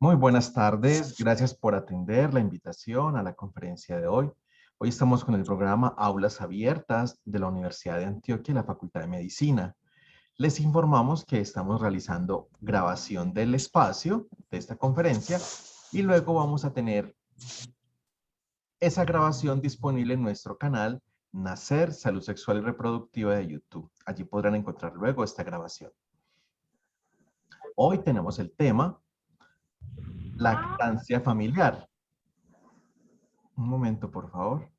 Muy buenas tardes, gracias por atender la invitación a la conferencia de hoy. Hoy estamos con el programa Aulas Abiertas de la Universidad de Antioquia y la Facultad de Medicina. Les informamos que estamos realizando grabación del espacio de esta conferencia y luego vamos a tener esa grabación disponible en nuestro canal Nacer, Salud Sexual y Reproductiva de YouTube. Allí podrán encontrar luego esta grabación. Hoy tenemos el tema lactancia familiar. Un momento, por favor.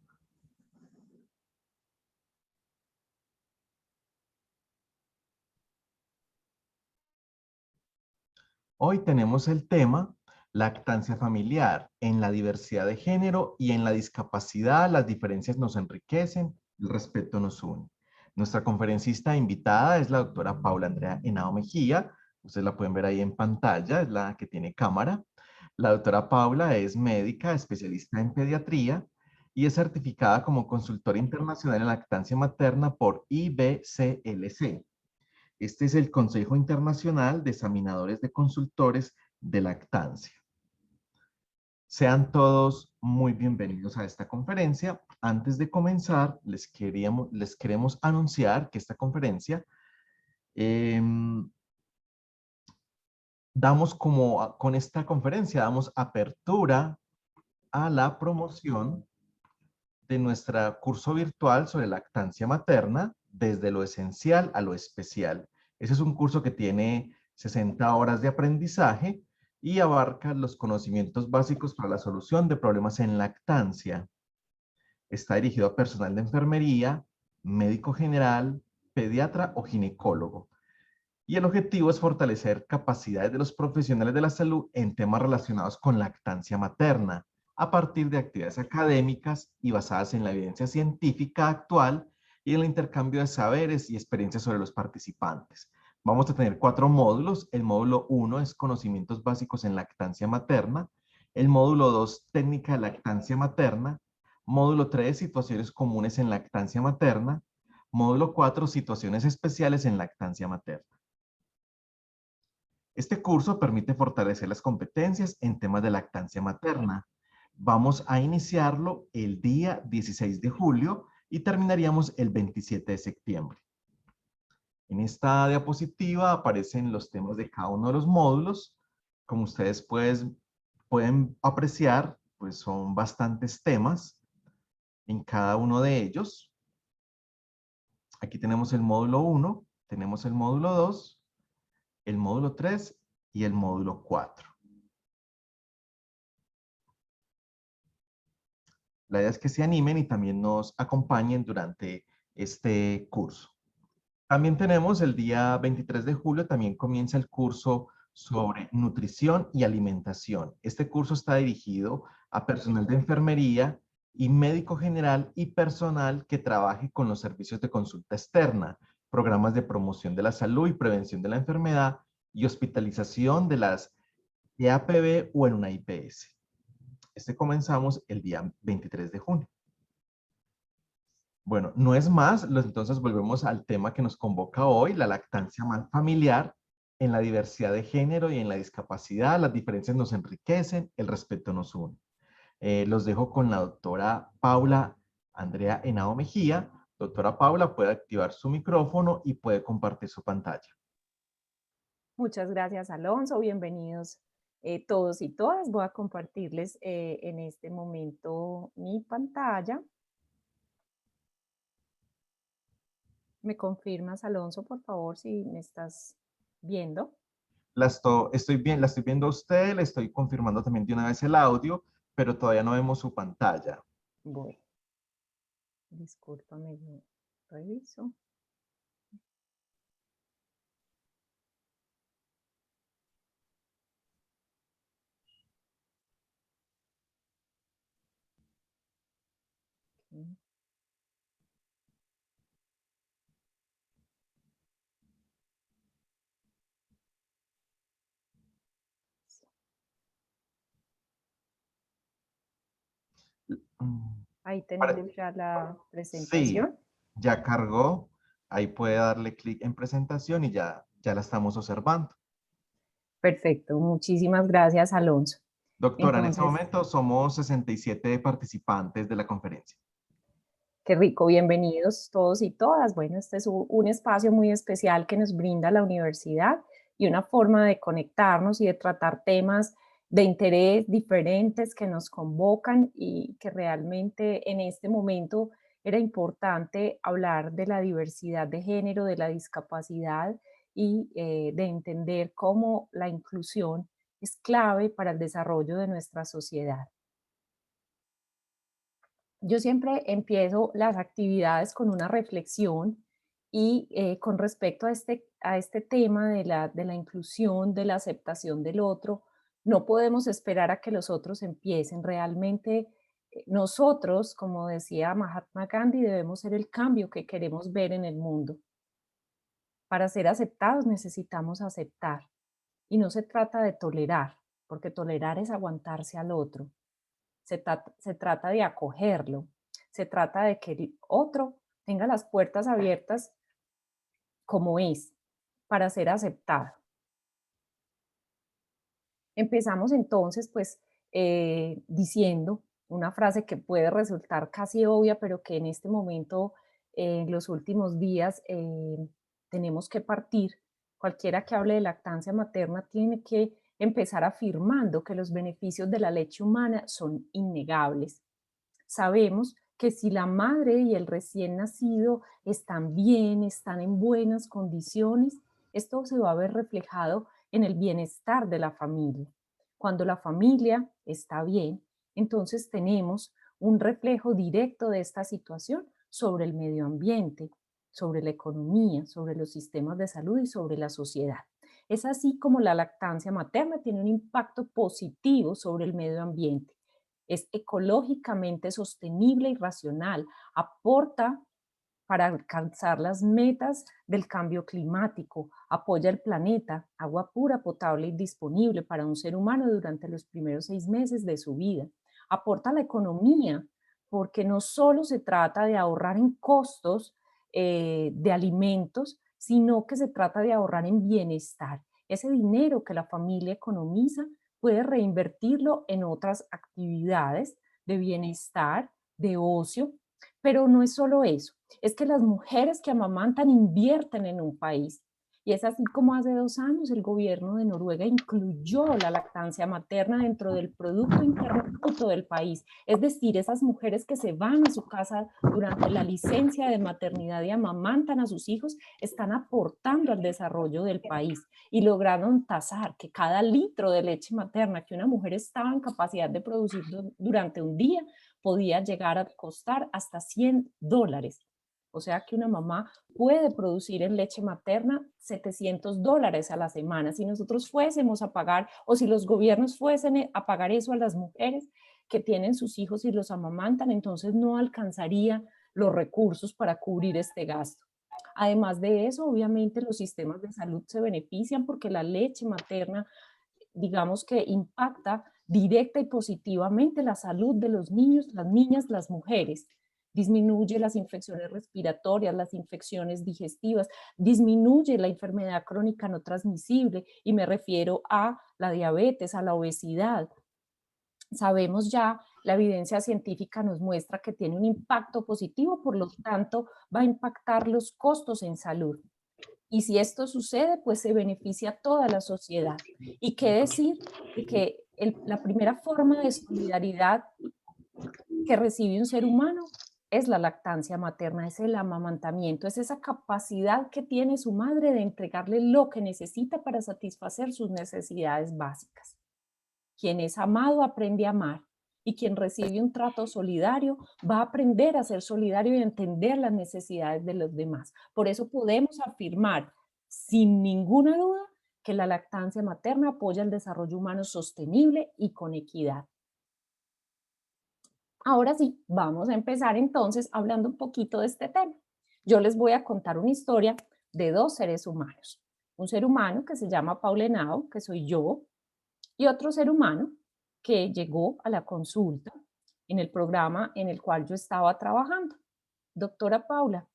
Hoy tenemos el tema lactancia familiar. En la diversidad de género y en la discapacidad, las diferencias nos enriquecen, el respeto nos une. Nuestra conferencista invitada es la doctora Paula Andrea Henao Mejía. Ustedes la pueden ver ahí en pantalla, es la que tiene cámara. La doctora Paula es médica, especialista en pediatría y es certificada como consultora internacional en lactancia materna por IBCLC. Este es el Consejo Internacional de Examinadores de Consultores de Lactancia. Sean todos muy bienvenidos a esta conferencia. Antes de comenzar, les queremos anunciar que esta conferencia con esta conferencia damos apertura a la promoción de nuestro curso virtual sobre lactancia materna, desde lo esencial a lo especial. Ese es un curso que tiene 60 horas de aprendizaje y abarca los conocimientos básicos para la solución de problemas en lactancia. Está dirigido a personal de enfermería, médico general, pediatra o ginecólogo. Y el objetivo es fortalecer capacidades de los profesionales de la salud en temas relacionados con lactancia materna, a partir de actividades académicas y basadas en la evidencia científica actual y en el intercambio de saberes y experiencias sobre los participantes. Vamos a tener 4 módulos. El módulo 1 es conocimientos básicos en lactancia materna. El módulo 2, técnica de lactancia materna. Módulo 3, situaciones comunes en lactancia materna. Módulo 4, situaciones especiales en lactancia materna. Este curso permite fortalecer las competencias en temas de lactancia materna. Vamos a iniciarlo el día 16 de julio y terminaríamos el 27 de septiembre. En esta diapositiva aparecen los temas de cada uno de los módulos. Como ustedes pueden apreciar, pues son bastantes temas en cada uno de ellos. Aquí tenemos el módulo 1, tenemos el módulo 2, el módulo 3 y el módulo 4. La idea es que se animen y también nos acompañen durante este curso. También tenemos el día 23 de julio, también comienza el curso sobre nutrición y alimentación. Este curso está dirigido a personal de enfermería y médico general y personal que trabaje con los servicios de consulta externa, programas de promoción de la salud y prevención de la enfermedad y hospitalización de las EAPB o en una IPS. Este comenzamos el día 23 de junio. Bueno, no es más, entonces volvemos al tema que nos convoca hoy, la lactancia familiar. En la diversidad de género y en la discapacidad, las diferencias nos enriquecen, el respeto nos une. Los dejo con la doctora Paula Andrea Henao Mejía. Doctora Paula, puede activar su micrófono y puede compartir su pantalla. Muchas gracias, Alonso. Bienvenidos todos y todas. Voy a compartirles en este momento mi pantalla. ¿Me confirmas, Alonso, por favor, si me estás viendo? La estoy viendo a usted, le estoy confirmando también de una vez el audio, pero todavía no vemos su pantalla. Bueno, discúlpame, yo reviso. Okay. Ahí tenemos ya la Sí, presentación. ya cargó. Ahí puede darle clic en presentación y ya la estamos observando. Perfecto, muchísimas gracias, Alonso. Doctora, en este Entonces, momento somos 67 participantes de la conferencia. qué rico, bienvenidos todos y todas. Bueno, este es un espacio muy especial que nos brinda la universidad y una forma de conectarnos y de tratar temas de interés diferentes que nos convocan y que realmente en este momento era importante hablar de la diversidad de género, de la discapacidad y de entender cómo la inclusión es clave para el desarrollo de nuestra sociedad. Yo siempre empiezo las actividades con una reflexión y con respecto a este tema de la inclusión, de la aceptación del otro, no podemos esperar a que los otros empiecen. Realmente nosotros, como decía Mahatma Gandhi, debemos ser el cambio que queremos ver en el mundo. Para ser aceptados necesitamos aceptar y no se trata de tolerar, porque tolerar es aguantarse al otro. Se trata de acogerlo, se trata de que el otro tenga las puertas abiertas como es, para ser aceptado. Empezamos entonces, pues, diciendo una frase que puede resultar casi obvia, pero que en este momento, en los últimos días, tenemos que partir. Cualquiera que hable de lactancia materna tiene que empezar afirmando que los beneficios de la leche humana son innegables. Sabemos que si la madre y el recién nacido están bien, están en buenas condiciones, esto se va a ver reflejado en el bienestar de la familia. Cuando la familia está bien, entonces tenemos un reflejo directo de esta situación sobre el medio ambiente, sobre la economía, sobre los sistemas de salud y sobre la sociedad. Es así como la lactancia materna tiene un impacto positivo sobre el medio ambiente. Es ecológicamente sostenible y racional, aporta para alcanzar las metas del cambio climático, apoya el planeta, agua pura, potable y disponible para un ser humano durante los primeros 6 meses de su vida, aporta a la economía, porque no solo se trata de ahorrar en costos de alimentos, sino que se trata de ahorrar en bienestar. Ese dinero que la familia economiza puede reinvertirlo en otras actividades de bienestar, de ocio, pero no es solo eso, es que las mujeres que amamantan invierten en un país. Y es así como hace 2 años el gobierno de Noruega incluyó la lactancia materna dentro del Producto Interno Bruto del país. Es decir, esas mujeres que se van a su casa durante la licencia de maternidad y amamantan a sus hijos, están aportando al desarrollo del país y lograron tasar que cada litro de leche materna que una mujer estaba en capacidad de producir durante un día podía llegar a costar hasta $100. O sea que una mamá puede producir en leche materna $700 a la semana. Si nosotros fuésemos a pagar, o si los gobiernos fuesen a pagar eso a las mujeres que tienen sus hijos y los amamantan, entonces no alcanzaría los recursos para cubrir este gasto. Además de eso, obviamente los sistemas de salud se benefician porque la leche materna, digamos que impacta directa y positivamente la salud de los niños, las niñas, las mujeres. Disminuye las infecciones respiratorias, las infecciones digestivas, disminuye la enfermedad crónica no transmisible y me refiero a la diabetes, a la obesidad. Sabemos ya, la evidencia científica nos muestra que tiene un impacto positivo, por lo tanto va a impactar los costos en salud. Y si esto sucede, pues se beneficia a toda la sociedad. ¿Y qué decir de que la primera forma de solidaridad que recibe un ser humano es la lactancia materna, es el amamantamiento, es esa capacidad que tiene su madre de entregarle lo que necesita para satisfacer sus necesidades básicas? Quien es amado aprende a amar y quien recibe un trato solidario va a aprender a ser solidario y a entender las necesidades de los demás. Por eso podemos afirmar sin ninguna duda que la lactancia materna apoya el desarrollo humano sostenible y con equidad. Ahora sí, vamos a empezar entonces hablando un poquito de este tema. Yo les voy a contar una historia de dos seres humanos. Un ser humano que se llama Paul Henao, que soy yo, y otro ser humano que llegó a la consulta en el programa en el cual yo estaba trabajando. Doctora Paula,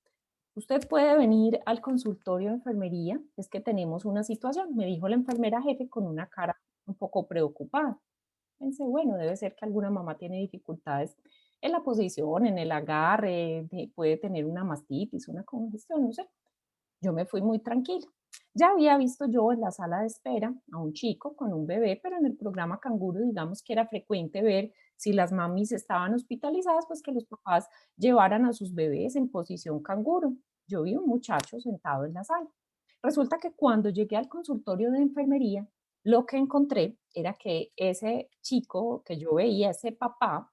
usted puede venir al consultorio de enfermería, es que tenemos una situación, me dijo la enfermera jefe con una cara un poco preocupada. Pensé, bueno, debe ser que alguna mamá tiene dificultades en la posición, en el agarre, puede tener una mastitis, una congestión, no sé. Yo me fui muy tranquila. Ya había visto yo en la sala de espera a un chico con un bebé, pero en el programa Canguro, digamos que era frecuente ver si las mamis estaban hospitalizadas, pues que los papás llevaran a sus bebés en posición canguro. Yo vi un muchacho sentado en la sala. Resulta que cuando llegué al consultorio de enfermería, lo que encontré era que ese chico que yo veía, ese papá,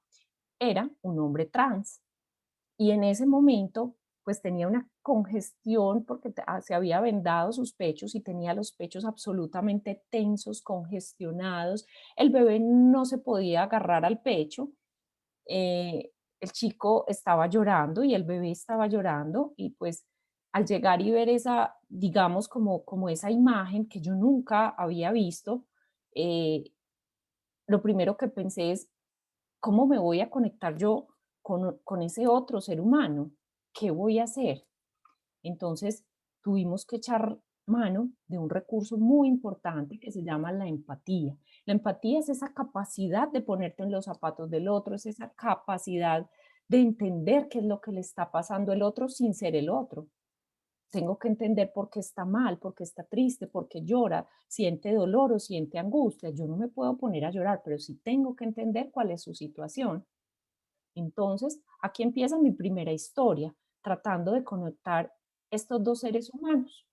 era un hombre trans. Y en ese momento, pues tenía una congestión porque se había vendado sus pechos y tenía los pechos absolutamente tensos, congestionados. El bebé no se podía agarrar al pecho. El chico estaba llorando y el bebé estaba llorando y pues al llegar y ver esa, digamos, como esa imagen que yo nunca había visto, eh, lo primero que pensé es, ¿cómo me voy a conectar yo con ese otro ser humano? ¿Qué voy a hacer? Entonces, tuvimos que echar mano de un recurso muy importante que se llama la empatía. La empatía es esa capacidad de ponerte en los zapatos del otro, es esa capacidad de entender qué es lo que le está pasando el otro sin ser el otro. Tengo que entender por qué está mal, por qué está triste, por qué llora, siente dolor o siente angustia. Yo no me puedo poner a llorar, pero sí tengo que entender cuál es su situación. Entonces, aquí empieza mi primera historia, tratando de conectar estos dos seres humanos.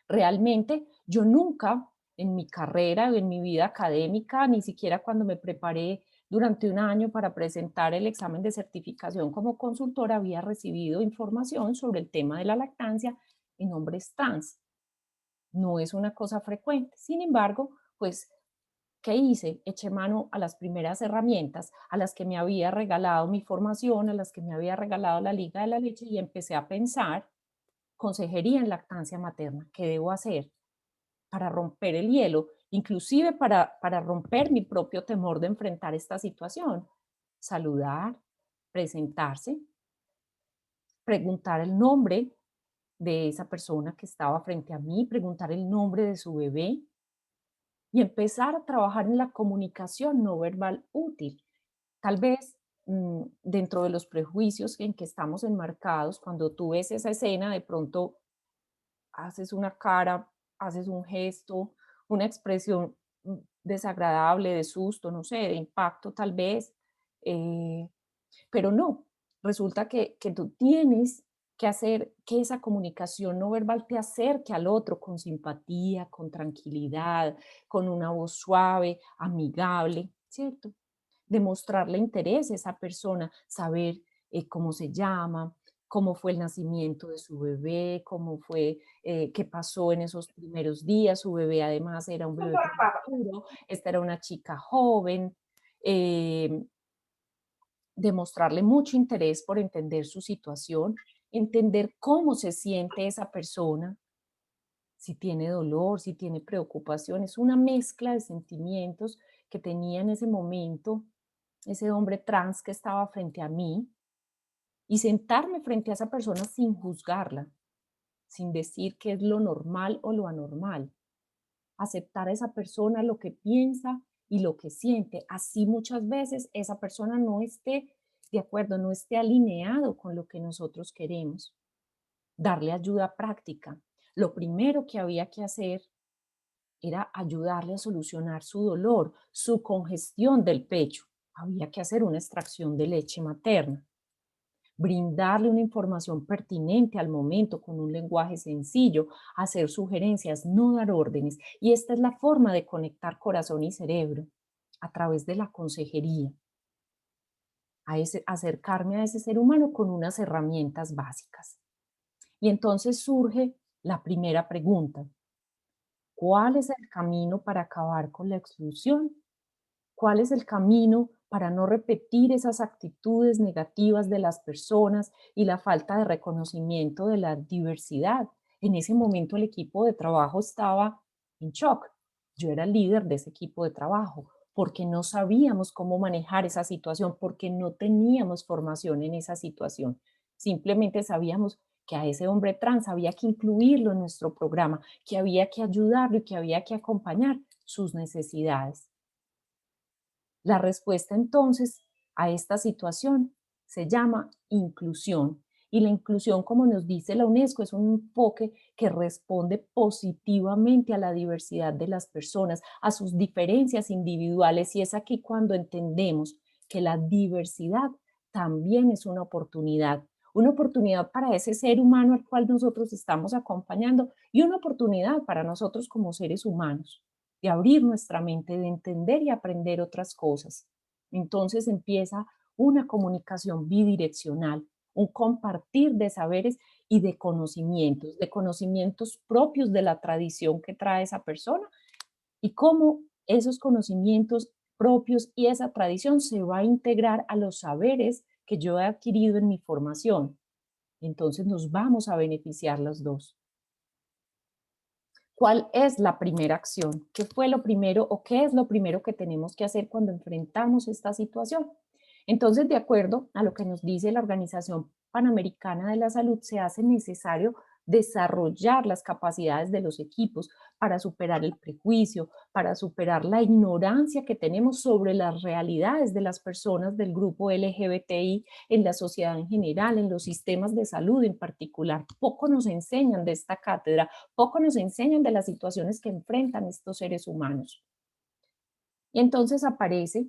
Realmente, yo nunca en mi carrera o en mi vida académica, ni siquiera cuando me preparé durante un año para presentar el examen de certificación como consultora, había recibido información sobre el tema de la lactancia en hombres trans. No es una cosa frecuente. Sin embargo, pues ¿qué hice? Eché mano a las primeras herramientas a las que me había regalado mi formación, a las que me había regalado la Liga de la Leche y empecé a pensar consejería en lactancia materna. ¿Qué debo hacer para romper el hielo? Inclusive para romper mi propio temor de enfrentar esta situación. Saludar, presentarse, preguntar el nombre de esa persona que estaba frente a mí, preguntar el nombre de su bebé, y empezar a trabajar en la comunicación no verbal útil. Tal vez dentro de los prejuicios en que estamos enmarcados, cuando tú ves esa escena, de pronto haces una cara, haces un gesto, una expresión desagradable, de susto, no sé, de impacto tal vez, eh, pero no, resulta que tú tienes que hacer que esa comunicación no verbal te acerque al otro con simpatía, con tranquilidad, con una voz suave, amigable, ¿cierto? Demostrarle interés a esa persona, saber cómo se llama, cómo fue el nacimiento de su bebé, cómo fue, qué pasó en esos primeros días. Su bebé además era un bebé prematuro, esta era una chica joven. eh, Demostrarle mucho interés por entender su situación, entender cómo se siente esa persona, si tiene dolor, si tiene preocupaciones, una mezcla de sentimientos que tenía en ese momento ese hombre trans que estaba frente a mí, y sentarme frente a esa persona sin juzgarla, sin decir qué es lo normal o lo anormal, aceptar a esa persona lo que piensa y lo que siente. Así muchas veces esa persona no esté de acuerdo, no esté alineado con lo que nosotros queremos. Darle ayuda práctica. Lo primero que había que hacer era ayudarle a solucionar su dolor, su congestión del pecho. Había que hacer una extracción de leche materna, brindarle una información pertinente al momento con un lenguaje sencillo, hacer sugerencias, no dar órdenes. Y esta es la forma de conectar corazón y cerebro a través de la consejería, acercarme a ese ser humano con unas herramientas básicas. Y entonces surge la primera pregunta: ¿cuál es el camino para acabar con la exclusión? ¿Cuál es el camino para no repetir esas actitudes negativas de las personas y la falta de reconocimiento de la diversidad? En ese momento el equipo de trabajo estaba en shock. Yo era el líder de ese equipo de trabajo porque no sabíamos cómo manejar esa situación, porque no teníamos formación en esa situación. Simplemente sabíamos que a ese hombre trans había que incluirlo en nuestro programa, que había que ayudarlo y que había que acompañar sus necesidades. La respuesta entonces a esta situación se llama inclusión. Y la inclusión, como nos dice la UNESCO, es un enfoque que responde positivamente a la diversidad de las personas, a sus diferencias individuales. Y es aquí cuando entendemos que la diversidad también es una oportunidad para ese ser humano al cual nosotros estamos acompañando y una oportunidad para nosotros como seres humanos de abrir nuestra mente, de entender y aprender otras cosas. Entonces empieza una comunicación bidireccional, un compartir de saberes y de conocimientos propios de la tradición que trae esa persona y cómo esos conocimientos propios y esa tradición se va a integrar a los saberes que yo he adquirido en mi formación. Entonces nos vamos a beneficiar los dos. ¿Cuál es la primera acción? ¿Qué fue lo primero o qué es lo primero que tenemos que hacer cuando enfrentamos esta situación? Entonces, de acuerdo a lo que nos dice la Organización Panamericana de la Salud, se hace necesario desarrollar las capacidades de los equipos para superar el prejuicio, para superar la ignorancia que tenemos sobre las realidades de las personas del grupo LGBTI en la sociedad en general, en los sistemas de salud en particular. Poco nos enseñan de esta cátedra, poco nos enseñan de las situaciones que enfrentan estos seres humanos. Y entonces aparece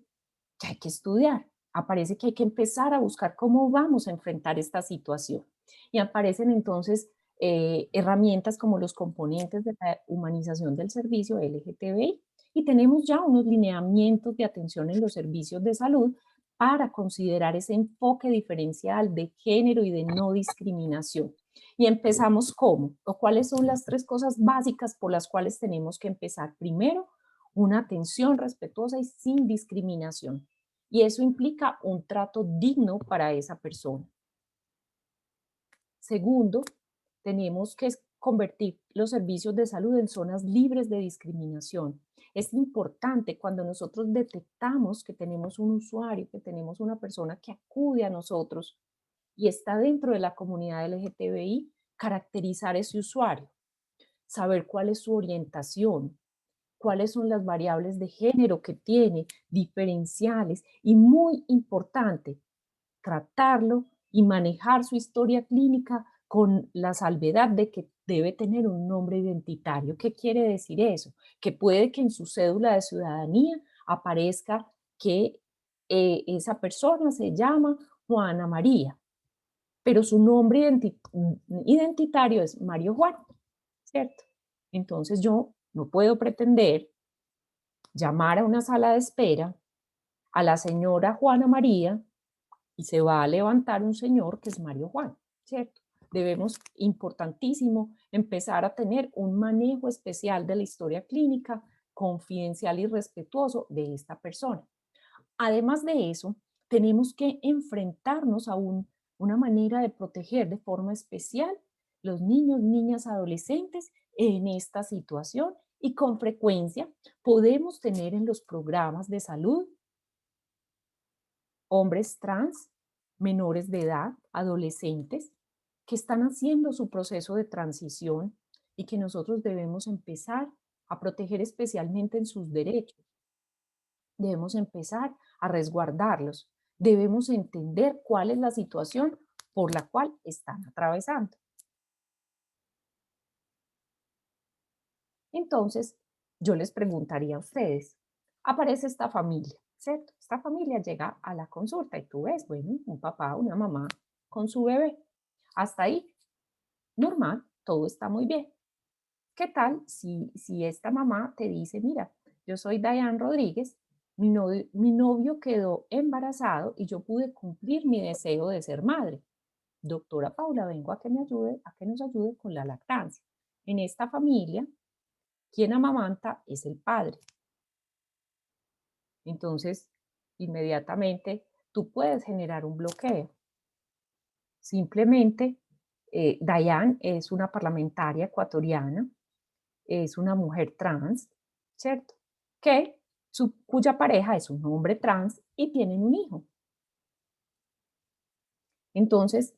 que hay que estudiar, aparece que hay que empezar a buscar cómo vamos a enfrentar esta situación. Y aparecen entonces herramientas como los componentes de la humanización del servicio LGTBI y tenemos ya unos lineamientos de atención en los servicios de salud para considerar ese enfoque diferencial de género y de no discriminación. Y empezamos ¿cómo? ¿O cuáles son las tres cosas básicas por las cuales tenemos que empezar? Primero, una atención respetuosa y sin discriminación. Y eso implica un trato digno para esa persona. Segundo, tenemos que convertir los servicios de salud en zonas libres de discriminación. Es importante cuando nosotros detectamos que tenemos un usuario, que tenemos una persona que acude a nosotros y está dentro de la comunidad LGTBI, caracterizar ese usuario, saber cuál es su orientación, cuáles son las variables de género que tiene, diferenciales y muy importante, tratarlo y manejar su historia clínica con la salvedad de que debe tener un nombre identitario. ¿Qué quiere decir eso? Que puede que en su cédula de ciudadanía aparezca que esa persona se llama Juana María, pero su nombre identitario es Mario Juan, ¿cierto? Entonces yo no puedo pretender llamar a una sala de espera a la señora Juana María y se va a levantar un señor que es Mario Juan, ¿cierto? Debemos, importantísimo, empezar a tener un manejo especial de la historia clínica, confidencial y respetuoso de esta persona. Además de eso, tenemos que enfrentarnos a una manera de proteger de forma especial los niños, niñas, adolescentes en esta situación y con frecuencia podemos tener en los programas de salud hombres trans, menores de edad, adolescentes, que están haciendo su proceso de transición y que nosotros debemos empezar a proteger especialmente en sus derechos. Debemos empezar a resguardarlos. Debemos entender cuál es la situación por la cual están atravesando. Entonces, yo les preguntaría a ustedes, aparece esta familia, ¿cierto? Esta familia llega a la consulta y tú ves, bueno, un papá, una mamá con su bebé. Hasta ahí, normal, todo está muy bien. ¿Qué tal si esta mamá te dice, mira, yo soy Dayan Rodríguez, mi novio quedó embarazado y yo pude cumplir mi deseo de ser madre? Doctora Paula, vengo a que me ayude, a que nos ayude con la lactancia. En esta familia, quien amamanta es el padre. Entonces, inmediatamente tú puedes generar un bloqueo. Simplemente, Dayan es una parlamentaria ecuatoriana, es una mujer trans, ¿cierto? Cuya pareja es un hombre trans y tienen un hijo. Entonces,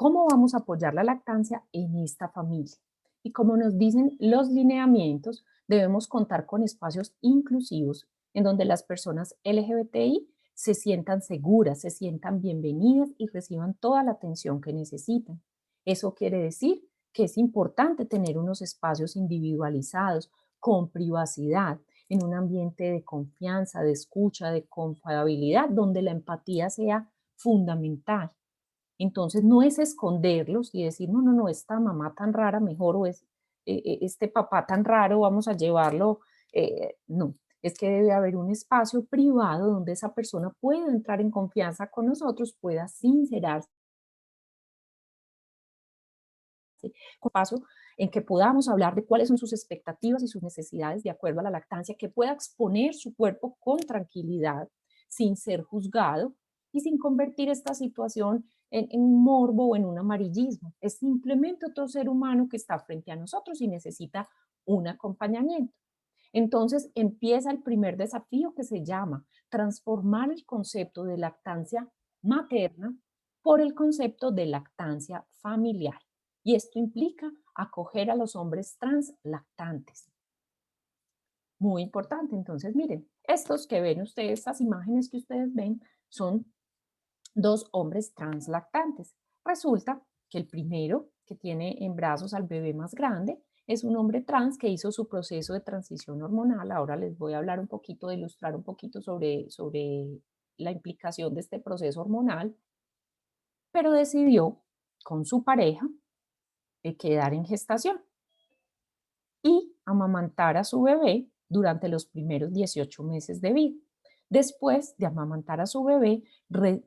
¿Cómo vamos a apoyar la lactancia en esta familia? Y como nos dicen los lineamientos, debemos contar con espacios inclusivos en donde las personas LGBTI se sientan seguras, se sientan bienvenidas y reciban toda la atención que necesitan. Eso quiere decir que es importante tener unos espacios individualizados, con privacidad, en un ambiente de confianza, de escucha, de confiabilidad, donde la empatía sea fundamental. Entonces no es esconderlos y decir, no, no, no, esta mamá tan rara mejor o es este papá tan raro, vamos a llevarlo. No, es que debe haber un espacio privado donde esa persona pueda entrar en confianza con nosotros, pueda sincerarse, un paso en que podamos hablar de cuáles son sus expectativas y sus necesidades de acuerdo a la lactancia, que pueda exponer su cuerpo con tranquilidad, sin ser juzgado y sin convertir esta situación en un morbo o en un amarillismo. Es simplemente otro ser humano que está frente a nosotros y necesita un acompañamiento. Entonces empieza el primer desafío, que se llama transformar el concepto de lactancia materna por el concepto de lactancia familiar. Y esto implica acoger a los hombres trans lactantes. Muy importante. Entonces, miren, estos que ven ustedes, estas imágenes que ustedes ven, son dos hombres trans lactantes. Resulta que el primero, que tiene en brazos al bebé más grande, es un hombre trans que hizo su proceso de transición hormonal. Ahora les voy a hablar un poquito, de ilustrar un poquito sobre la implicación de este proceso hormonal, pero decidió con su pareja quedar en gestación y amamantar a su bebé durante los primeros 18 meses de vida. Después de amamantar a su bebé,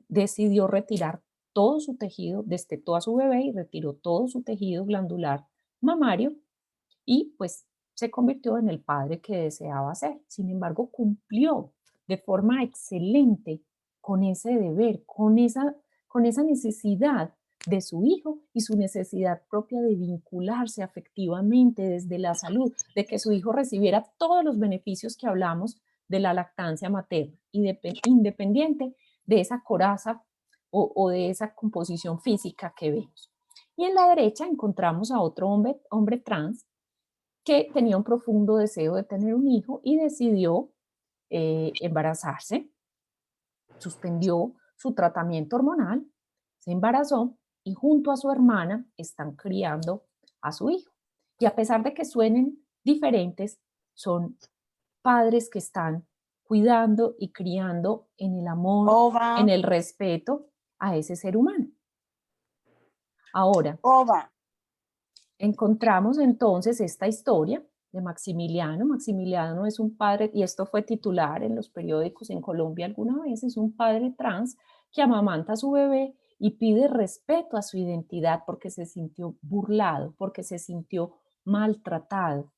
decidió retirar todo su tejido, destetó a su bebé y retiró todo su tejido glandular mamario y pues se convirtió en el padre que deseaba ser. Sin embargo, cumplió de forma excelente con ese deber, con esa necesidad de su hijo y su necesidad propia de vincularse afectivamente desde la salud, de que su hijo recibiera todos los beneficios que hablamos de la lactancia materna, independiente de esa coraza o de esa composición física que vemos. Y en la derecha encontramos a otro hombre trans que tenía un profundo deseo de tener un hijo y decidió embarazarse, suspendió su tratamiento hormonal, se embarazó y junto a su hermana están criando a su hijo. Y a pesar de que suenen diferentes, son padres que están cuidando y criando en el amor, Ova, en el respeto a ese ser humano. Ahora, ova. encontramos entonces esta historia de Maximiliano. Maximiliano es un padre, y esto fue titular en los periódicos en Colombia alguna vez, es un padre trans que amamanta a su bebé y pide respeto a su identidad porque se sintió burlado, porque se sintió maltratado,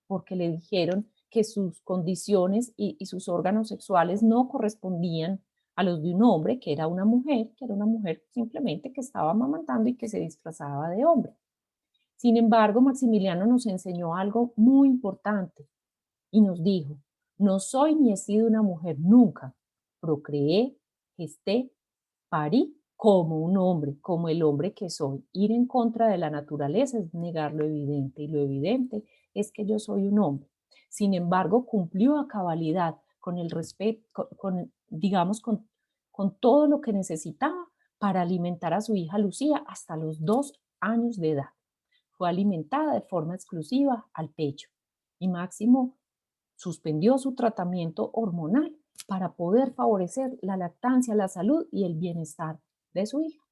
porque le dijeron que sus condiciones y sus órganos sexuales no correspondían a los de un hombre, que era una mujer simplemente que estaba amamantando y que se disfrazaba de hombre. Sin embargo, Maximiliano nos enseñó algo muy importante y nos dijo, no soy ni he sido una mujer nunca, procreé, gesté, parí como un hombre, como el hombre que soy. Ir en contra de la naturaleza es negar lo evidente y lo evidente es que yo soy un hombre. Sin embargo, cumplió a cabalidad con el respeto, digamos, con todo lo que necesitaba para alimentar a su hija Lucía hasta los 2 años de edad. Fue alimentada de forma exclusiva al pecho y Máximo suspendió su tratamiento hormonal para poder favorecer la lactancia, la salud y el bienestar de su hija.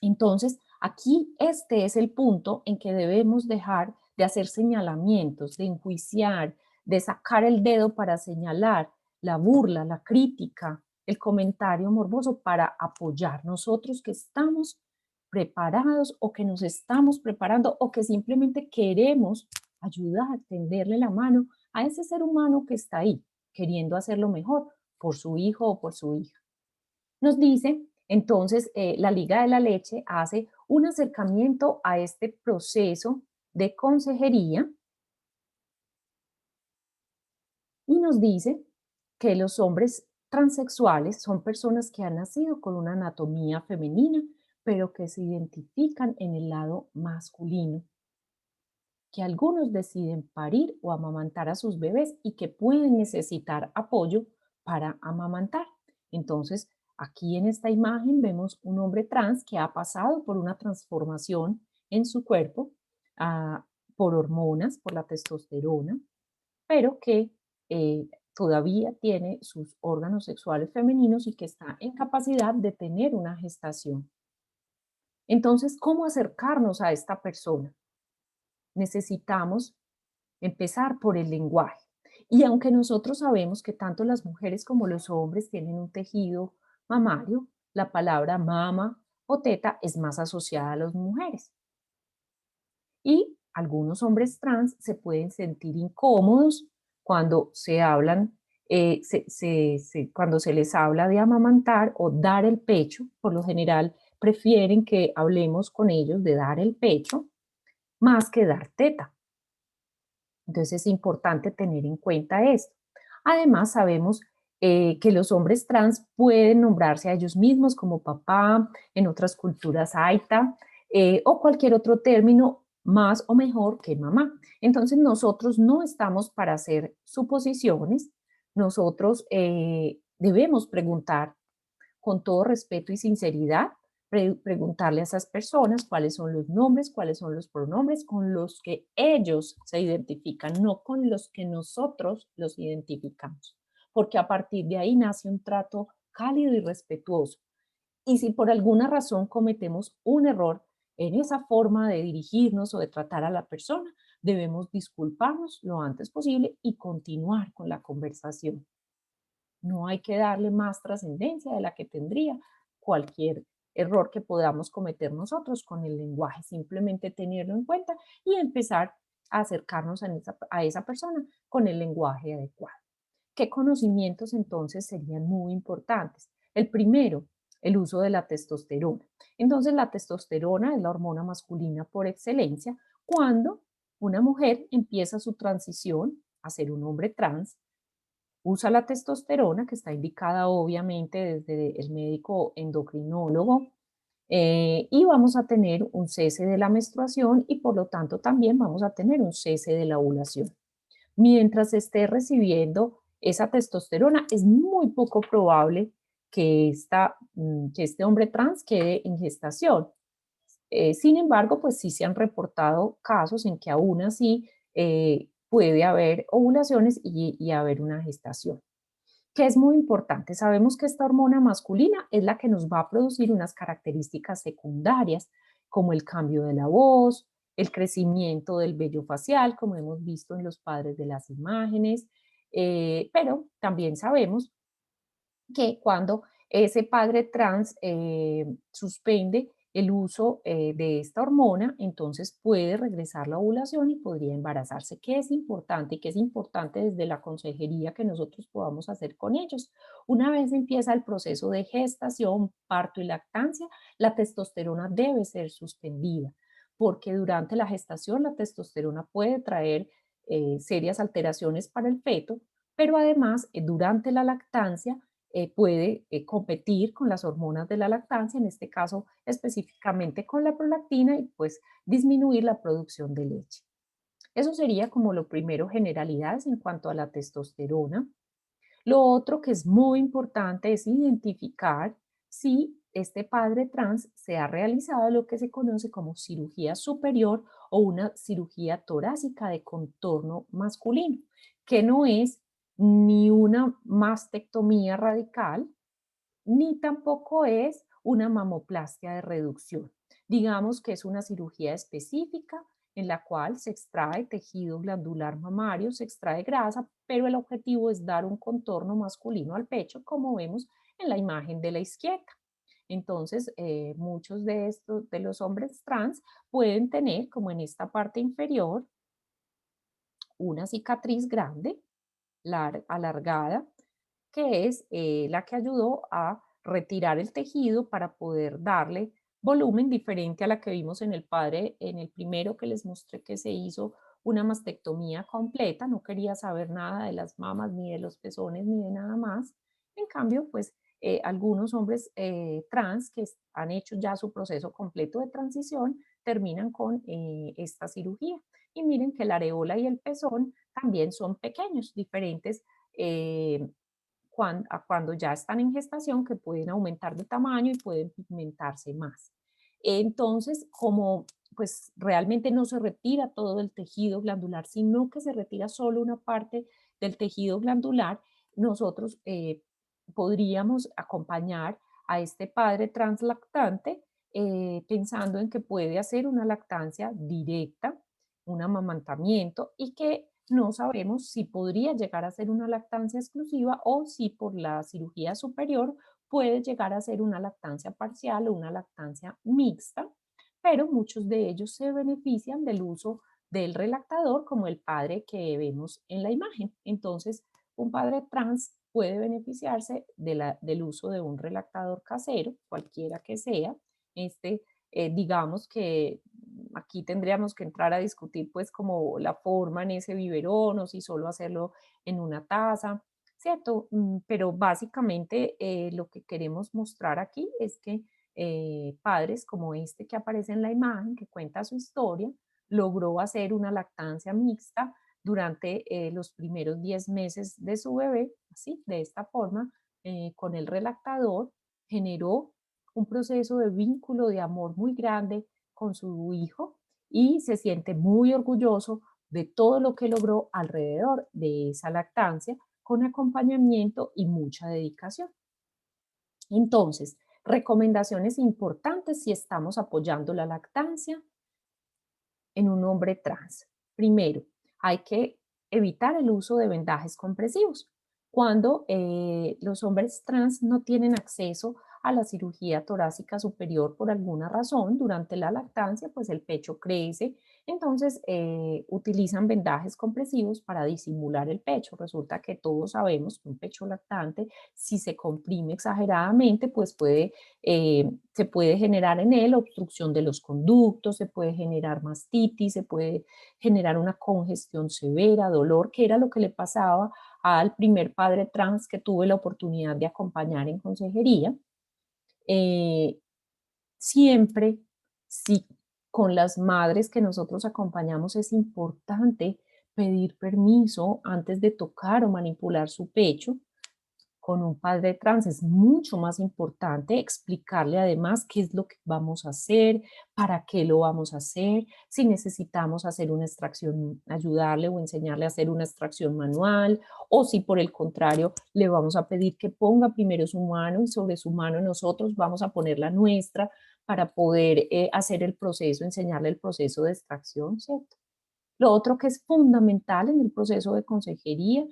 Entonces, aquí este es el punto en que debemos dejar de hacer señalamientos, de enjuiciar, de sacar el dedo para señalar la burla, la crítica, el comentario morboso para apoyar. Nosotros que estamos preparados o que nos estamos preparando o que simplemente queremos ayudar, tenderle la mano a ese ser humano que está ahí, queriendo hacerlo mejor por su hijo o por su hija. Nos dice, entonces, la Liga de la Leche hace un acercamiento a este proceso de consejería y nos dice que los hombres transexuales son personas que han nacido con una anatomía femenina, pero que se identifican en el lado masculino, que algunos deciden parir o amamantar a sus bebés y que pueden necesitar apoyo para amamantar. Entonces, aquí en esta imagen vemos un hombre trans que ha pasado por una transformación en su cuerpo, ah, por hormonas, por la testosterona, pero que todavía tiene sus órganos sexuales femeninos y que está en capacidad de tener una gestación. Entonces, ¿cómo acercarnos a esta persona? Necesitamos empezar por el lenguaje. Y aunque nosotros sabemos que tanto las mujeres como los hombres tienen un tejido mamario, la palabra mama o teta es más asociada a las mujeres. Y algunos hombres trans se pueden sentir incómodos cuando se hablan, cuando se les habla de amamantar o dar el pecho. Por lo general prefieren que hablemos con ellos de dar el pecho más que dar teta. Entonces es importante tener en cuenta esto. Además, sabemos que los hombres trans pueden nombrarse a ellos mismos como papá, en otras culturas aita, o cualquier otro término más o mejor que mamá. Entonces nosotros no estamos para hacer suposiciones, nosotros debemos preguntar con todo respeto y sinceridad, preguntarle a esas personas cuáles son los nombres, cuáles son los pronombres con los que ellos se identifican, no con los que nosotros los identificamos, porque a partir de ahí nace un trato cálido y respetuoso. Y si por alguna razón cometemos un error en esa forma de dirigirnos o de tratar a la persona, debemos disculparnos lo antes posible y continuar con la conversación. No hay que darle más trascendencia de la que tendría cualquier error que podamos cometer nosotros con el lenguaje, simplemente tenerlo en cuenta y empezar a acercarnos a esa persona con el lenguaje adecuado. ¿Qué conocimientos entonces serían muy importantes? El primero, el uso de la testosterona. Entonces, la testosterona es la hormona masculina por excelencia cuando una mujer empieza su transición a ser un hombre trans. Usa la testosterona, que está indicada obviamente desde el médico endocrinólogo, y vamos a tener un cese de la menstruación y por lo tanto también vamos a tener un cese de la ovulación. Mientras esté recibiendo esa testosterona, es muy poco probable que este hombre trans quede en gestación. Sin embargo, pues sí se han reportado casos en que aún así puede haber ovulaciones y haber una gestación, que es muy importante. Sabemos que esta hormona masculina es la que nos va a producir unas características secundarias, como el cambio de la voz, el crecimiento del vello facial, como hemos visto en los padres de las imágenes, pero también sabemos que cuando ese padre trans suspende el uso de esta hormona, entonces puede regresar la ovulación y podría embarazarse. ¿Qué es importante? ¿Qué es importante desde la consejería que nosotros podamos hacer con ellos? Una vez empieza el proceso de gestación, parto y lactancia, la testosterona debe ser suspendida, porque durante la gestación la testosterona puede traer serias alteraciones para el feto, pero además durante la lactancia puede competir con las hormonas de la lactancia, en este caso específicamente con la prolactina, y pues disminuir la producción de leche. Eso sería como lo primero, generalidades en cuanto a la testosterona. Lo otro que es muy importante es identificar si este padre trans se ha realizado lo que se conoce como cirugía superior o una cirugía torácica de contorno masculino, que no es ni una mastectomía radical, ni tampoco es una mamoplastia de reducción. Digamos que es una cirugía específica en la cual se extrae tejido glandular mamario, se extrae grasa, pero el objetivo es dar un contorno masculino al pecho, como vemos en la imagen de la izquierda. Entonces, muchos de estos, de los hombres trans, pueden tener, como en esta parte inferior, una cicatriz grande, alargada, que es la que ayudó a retirar el tejido para poder darle volumen diferente a la que vimos en el padre, en el primero que les mostré que se hizo una mastectomía completa, no quería saber nada de las mamas, ni de los pezones, ni de nada más. En cambio, pues algunos hombres trans que han hecho ya su proceso completo de transición terminan con esta cirugía. Y miren que la areola y el pezón también son pequeños, diferentes a cuando ya están en gestación, que pueden aumentar de tamaño y pueden pigmentarse más. Entonces, como pues realmente no se retira todo el tejido glandular, sino que se retira solo una parte del tejido glandular, nosotros podríamos acompañar a este padre translactante pensando en que puede hacer una lactancia directa, un amamantamiento y que no sabemos si podría llegar a ser una lactancia exclusiva o si por la cirugía superior puede llegar a ser una lactancia parcial o una lactancia mixta, pero muchos de ellos se benefician del uso del relactador como el padre que vemos en la imagen. Entonces, un padre trans puede beneficiarse del uso de un relactador casero, cualquiera que sea. Digamos que aquí tendríamos que entrar a discutir pues como la forma en ese biberón o si solo hacerlo en una taza, ¿cierto? Pero básicamente lo que queremos mostrar aquí es que padres como este que aparece en la imagen, que cuenta su historia, logró hacer una lactancia mixta durante los primeros 10 meses de su bebé, así, de esta forma, con el relactador, generó un proceso de vínculo de amor muy grande con su hijo y se siente muy orgulloso de todo lo que logró alrededor de esa lactancia con acompañamiento y mucha dedicación. Entonces, recomendaciones importantes si estamos apoyando la lactancia en un hombre trans. Primero, hay que evitar el uso de vendajes compresivos. Cuando los hombres trans no tienen acceso a la cirugía torácica superior por alguna razón, durante la lactancia, pues el pecho crece, entonces utilizan vendajes compresivos para disimular el pecho. Resulta que todos sabemos que un pecho lactante, si se comprime exageradamente, pues se puede generar en él obstrucción de los conductos, se puede generar mastitis, se puede generar una congestión severa, dolor, que era lo que le pasaba al primer padre trans que tuve la oportunidad de acompañar en consejería. Eh, Siempre, si con las madres que nosotros acompañamos es importante pedir permiso antes de tocar o manipular su pecho. Con un padre trans es mucho más importante explicarle además qué es lo que vamos a hacer, para qué lo vamos a hacer, si necesitamos hacer una extracción, ayudarle o enseñarle a hacer una extracción manual, o si por el contrario le vamos a pedir que ponga primero su mano y sobre su mano nosotros vamos a poner la nuestra para poder hacer el proceso, enseñarle el proceso de extracción, ¿cierto? Lo otro que es fundamental en el proceso de consejería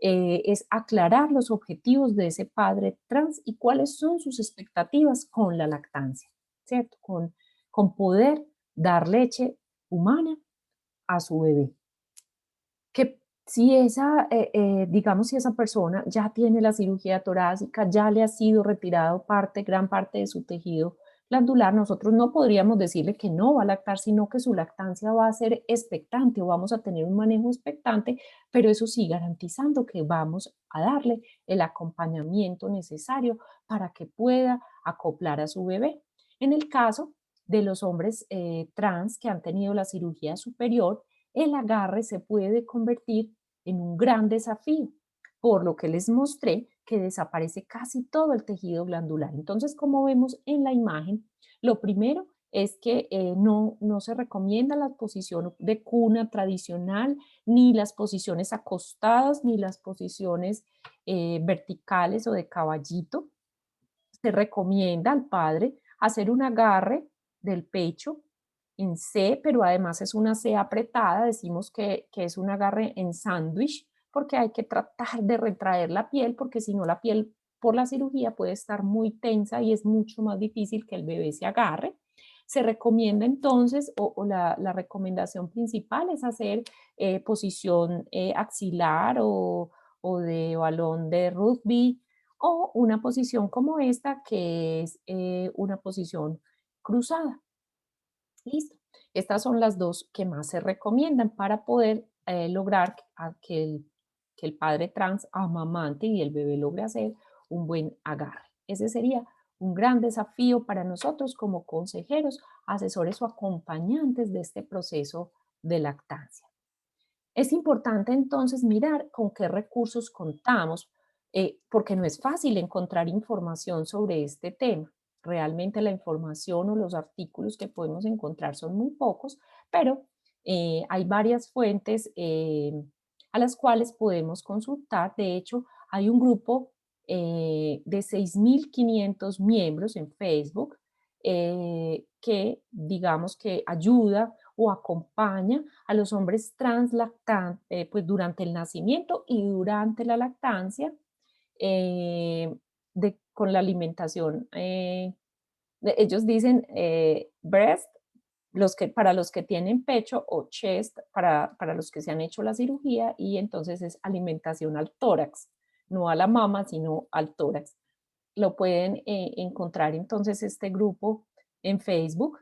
es aclarar los objetivos de ese padre trans y cuáles son sus expectativas con la lactancia, ¿cierto? Con poder dar leche humana a su bebé. Que si digamos, si esa persona ya tiene la cirugía torácica, ya le ha sido retirado gran parte de su tejido glandular, nosotros no podríamos decirle que no va a lactar, sino que su lactancia va a ser expectante o vamos a tener un manejo expectante, pero eso sí, garantizando que vamos a darle el acompañamiento necesario para que pueda acoplar a su bebé. En el caso de los hombres trans que han tenido la cirugía superior, el agarre se puede convertir en un gran desafío, por lo que les mostré que desaparece casi todo el tejido glandular. Entonces, como vemos en la imagen, lo primero es que no se recomienda la posición de cuna tradicional, ni las posiciones acostadas, ni las posiciones verticales o de caballito. Se recomienda al padre hacer un agarre del pecho en C, pero además es una C apretada, decimos que es un agarre en sándwich, porque hay que tratar de retraer la piel, porque si no la piel por la cirugía puede estar muy tensa y es mucho más difícil que el bebé se agarre. Se recomienda entonces, o la recomendación principal es hacer posición axilar o de balón de rugby, o una posición como esta, que es una posición cruzada. Listo. Estas son las dos que más se recomiendan para poder lograr que el padre trans amamante y el bebé logre hacer un buen agarre. Ese sería un gran desafío para nosotros como consejeros, asesores o acompañantes de este proceso de lactancia. Es importante entonces mirar con qué recursos contamos, porque no es fácil encontrar información sobre este tema. Realmente la información o los artículos que podemos encontrar son muy pocos, pero hay varias fuentes a las cuales podemos consultar. De hecho, hay un grupo de 6.500 miembros en Facebook que digamos que ayuda o acompaña a los hombres trans pues durante el nacimiento y durante la lactancia eh, con la alimentación. Ellos dicen breast, para los que tienen pecho, o chest para los que se han hecho la cirugía, y entonces es alimentación al tórax, no a la mama, sino al tórax. Lo pueden encontrar entonces este grupo en Facebook.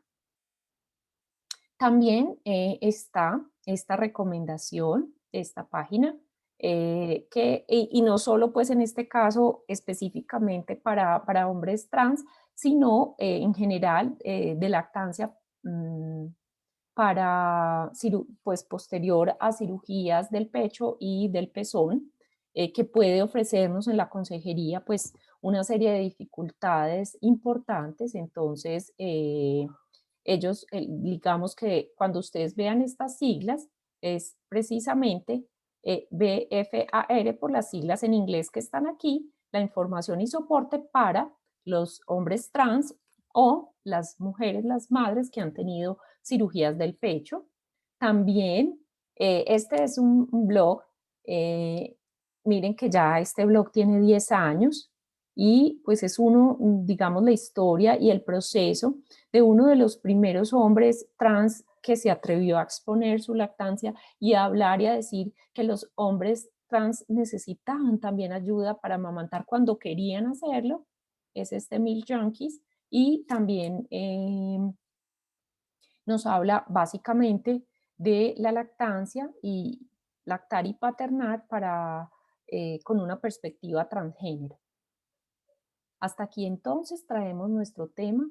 También está esta recomendación, esta página, y no solo pues en este caso específicamente para hombres trans, sino en general de lactancia pues posterior a cirugías del pecho y del pezón, que puede ofrecernos en la consejería pues una serie de dificultades importantes. Entonces, ellos, digamos que cuando ustedes vean estas siglas, es precisamente BFAR por las siglas en inglés que están aquí, la información y soporte para los hombres trans o las mujeres, las madres que han tenido cirugías del pecho. También, este es un blog, eh, miren que ya este blog tiene 10 años y pues es uno, digamos, la historia y el proceso de uno de los primeros hombres trans que se atrevió a exponer su lactancia y a hablar y a decir que los hombres trans necesitaban también ayuda para amamantar cuando querían hacerlo. Es este Milk Junkies. Y también nos habla básicamente de la lactancia y lactar y paternar con una perspectiva transgénero. Hasta aquí entonces traemos nuestro tema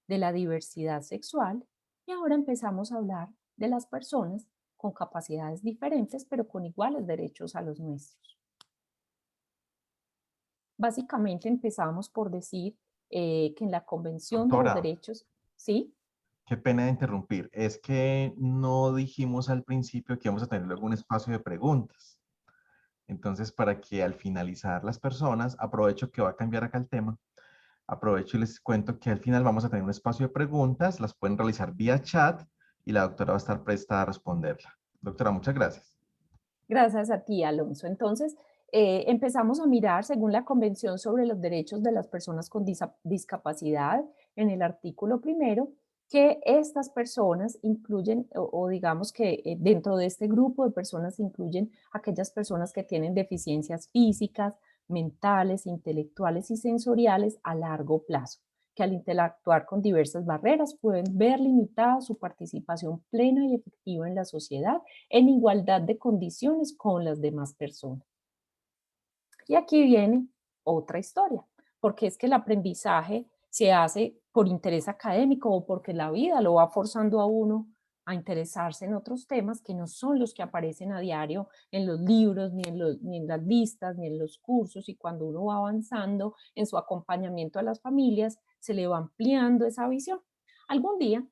de la diversidad sexual y ahora empezamos a hablar de las personas con capacidades diferentes pero con iguales derechos a los nuestros. Básicamente empezamos por decir que en la Convención de los Doctora, Derechos, ¿sí? qué pena de interrumpir. Es que no dijimos al principio que íbamos a tener luego un espacio de preguntas. Entonces, para que al finalizar las personas, aprovecho que va a cambiar acá el tema, aprovecho y les cuento que al final vamos a tener un espacio de preguntas, las pueden realizar vía chat y la doctora va a estar presta a responderla. Doctora, muchas gracias. Gracias a ti, Alonso. Entonces, empezamos a mirar, según la Convención sobre los Derechos de las Personas con Discapacidad, en el artículo primero, que estas personas incluyen, o digamos que dentro de este grupo de personas incluyen aquellas personas que tienen deficiencias físicas, mentales, intelectuales y sensoriales a largo plazo, que al interactuar con diversas barreras pueden ver limitada su participación plena y efectiva en la sociedad en igualdad de condiciones con las demás personas. Y aquí viene otra historia, porque es que el aprendizaje se hace por interés académico o porque la vida lo va forzando a uno a interesarse en otros temas que no son los que aparecen a diario en los libros, ni en las listas, ni en los cursos, y cuando uno va avanzando en su acompañamiento a las familias, se le va ampliando esa visión. Algún día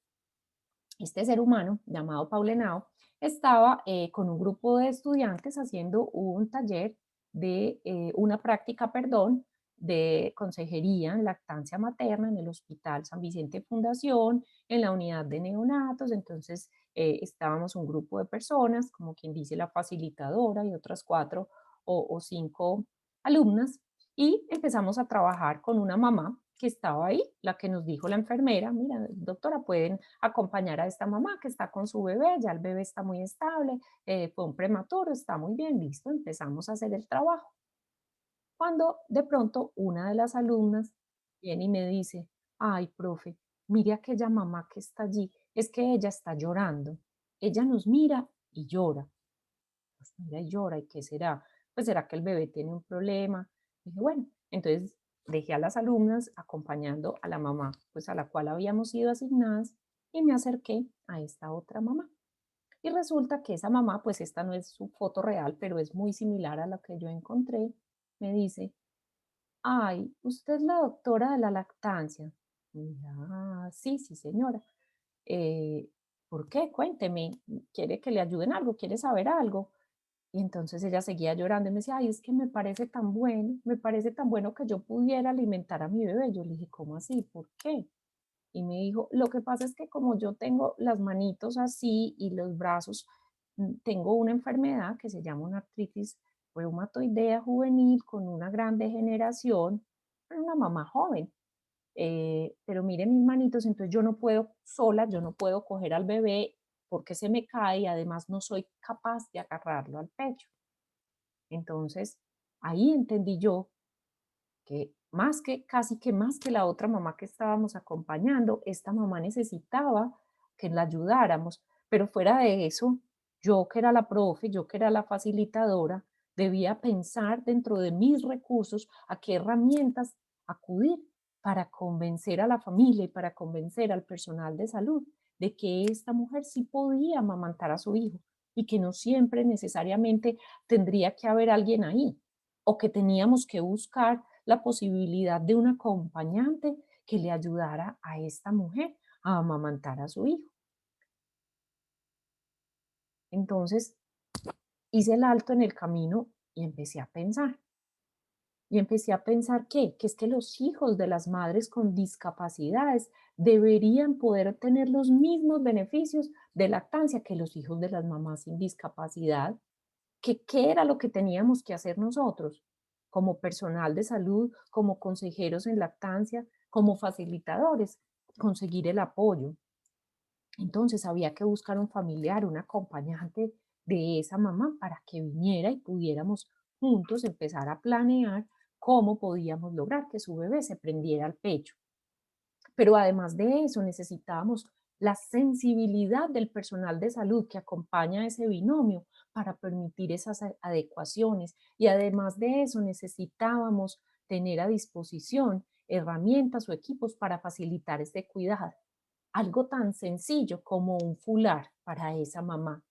este ser humano llamado Paulenao estaba con un grupo de estudiantes haciendo un taller de una práctica, perdón, de consejería en lactancia materna en el Hospital San Vicente Fundación, en la unidad de neonatos. Entonces estábamos un grupo de personas, como quien dice la facilitadora y otras 4 o 5 alumnas, y empezamos a trabajar con una mamá que estaba ahí, la que nos dijo la enfermera: mira, doctora, pueden acompañar a esta mamá que está con su bebé, ya el bebé está muy estable, fue un prematuro, está muy bien, listo, empezamos a hacer el trabajo. Cuando de pronto una de las alumnas viene y me dice: ay, profe, mire aquella mamá que está allí, es que ella está llorando, ella nos mira y llora. Pues mira y llora, ¿y qué será? Pues será que el bebé tiene un problema. Dije, bueno, entonces dejé a las alumnas acompañando a la mamá, pues a la cual habíamos sido asignadas, y me acerqué a esta otra mamá. Y resulta que esa mamá, pues esta no es su foto real, pero es muy similar a la que yo encontré, me dice: "Ay, usted es la doctora de la lactancia". Y dije: "Ah, sí, sí, señora". Eh, ¿Por qué? Cuénteme, ¿quiere que le ayude en algo? ¿Quiere saber algo? Y entonces ella seguía llorando y me decía: "Ay, es que me parece tan bueno, me parece tan bueno que yo pudiera alimentar a mi bebé". Yo le dije: "¿Cómo así? ¿Por qué?". Y me dijo: "Lo que pasa es que como yo tengo las manitos así y los brazos, tengo una enfermedad que se llama una artritis reumatoidea juvenil con una gran degeneración". Era una mamá joven. Pero mire mis manitos, entonces yo no puedo sola, yo no puedo coger al bebé porque se me cae y además no soy capaz de agarrarlo al pecho. Entonces, ahí entendí yo que más que, casi que más que la otra mamá que estábamos acompañando, esta mamá necesitaba que la ayudáramos, pero fuera de eso, yo que era la profe, yo que era la facilitadora, debía pensar dentro de mis recursos a qué herramientas acudir para convencer a la familia y para convencer al personal de salud de que esta mujer sí podía amamantar a su hijo y que no siempre necesariamente tendría que haber alguien ahí o que teníamos que buscar la posibilidad de un acompañante que le ayudara a esta mujer a amamantar a su hijo. Entonces hice el alto en el camino y empecé a pensar. Y empecé a pensar que es que los hijos de las madres con discapacidades deberían poder tener los mismos beneficios de lactancia que los hijos de las mamás sin discapacidad. Que qué era lo que teníamos que hacer nosotros como personal de salud, como consejeros en lactancia, como facilitadores, conseguir el apoyo. Entonces había que buscar un familiar, un acompañante de esa mamá para que viniera y pudiéramos juntos empezar a planear cómo podíamos lograr que su bebé se prendiera al pecho. Pero además de eso, necesitábamos la sensibilidad del personal de salud que acompaña a ese binomio para permitir esas adecuaciones. Y además de eso, necesitábamos tener a disposición herramientas o equipos para facilitar este cuidado. Algo tan sencillo como un fular para esa mamá,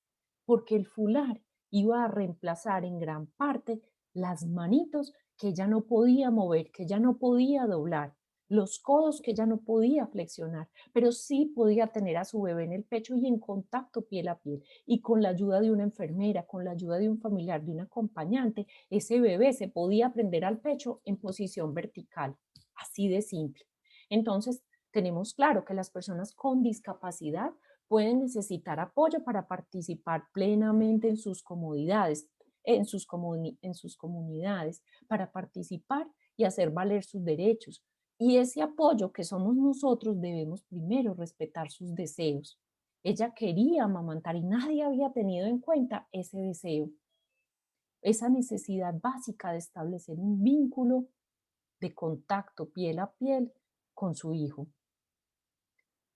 porque el fular iba a reemplazar en gran parte las manitos que ella no podía mover, que ella no podía doblar, los codos que ella no podía flexionar, pero sí podía tener a su bebé en el pecho y en contacto piel a piel. Y con la ayuda de una enfermera, con la ayuda de un familiar, de un acompañante, ese bebé se podía prender al pecho en posición vertical, así de simple. Entonces, tenemos claro que las personas con discapacidad pueden necesitar apoyo para participar plenamente en sus comodidades, en sus comunidades, para participar y hacer valer sus derechos. Y ese apoyo que somos nosotros debemos primero respetar sus deseos. Ella quería amamantar y nadie había tenido en cuenta ese deseo, esa necesidad básica de establecer un vínculo de contacto piel a piel con su hijo.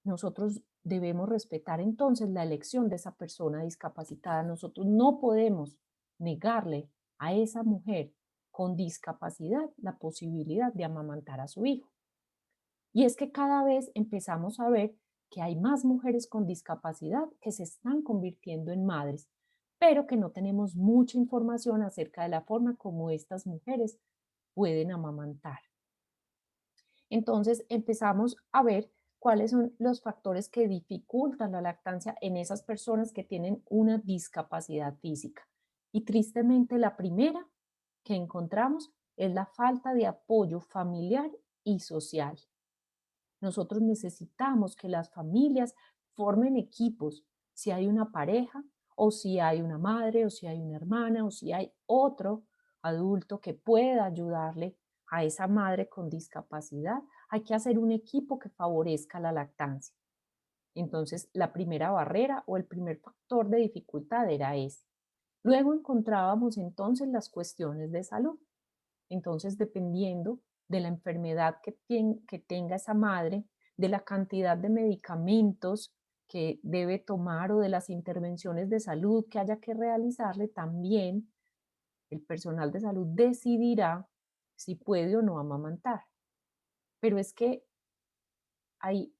Nosotros debemos respetar entonces la elección de esa persona discapacitada. Nosotros no podemos negarle a esa mujer con discapacidad la posibilidad de amamantar a su hijo. Y es que cada vez empezamos a ver que hay más mujeres con discapacidad que se están convirtiendo en madres, pero que no tenemos mucha información acerca de la forma como estas mujeres pueden amamantar. Entonces empezamos a ver cuáles son los factores que dificultan la lactancia en esas personas que tienen una discapacidad física. Y tristemente la primera que encontramos es la falta de apoyo familiar y social. Nosotros necesitamos que las familias formen equipos, si hay una pareja o si hay una madre o si hay una hermana o si hay otro adulto que pueda ayudarle a esa madre con discapacidad, hay que hacer un equipo que favorezca la lactancia. Entonces, la primera barrera o el primer factor de dificultad era ese. Luego encontrábamos entonces las cuestiones de salud. Entonces, dependiendo de la enfermedad que tenga esa madre, de la cantidad de medicamentos que debe tomar o de las intervenciones de salud que haya que realizarle, también el personal de salud decidirá si puede o no amamantar. Pero es que hay,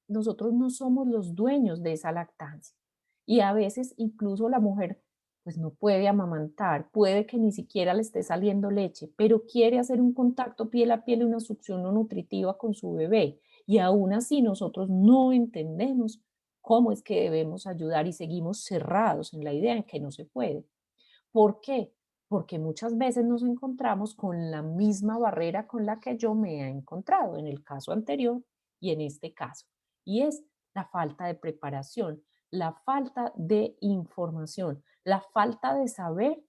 nosotros no somos los dueños de esa lactancia. Y a veces incluso la mujer pues no puede amamantar, puede que ni siquiera le esté saliendo leche, pero quiere hacer un contacto piel a piel y una succión no nutritiva con su bebé. Y aún así nosotros no entendemos cómo es que debemos ayudar y seguimos cerrados en la idea en que no se puede. ¿Por qué? Porque muchas veces nos encontramos con la misma barrera con la que yo me he encontrado en el caso anterior y en este caso, y es la falta de preparación, la falta de información, la falta de saber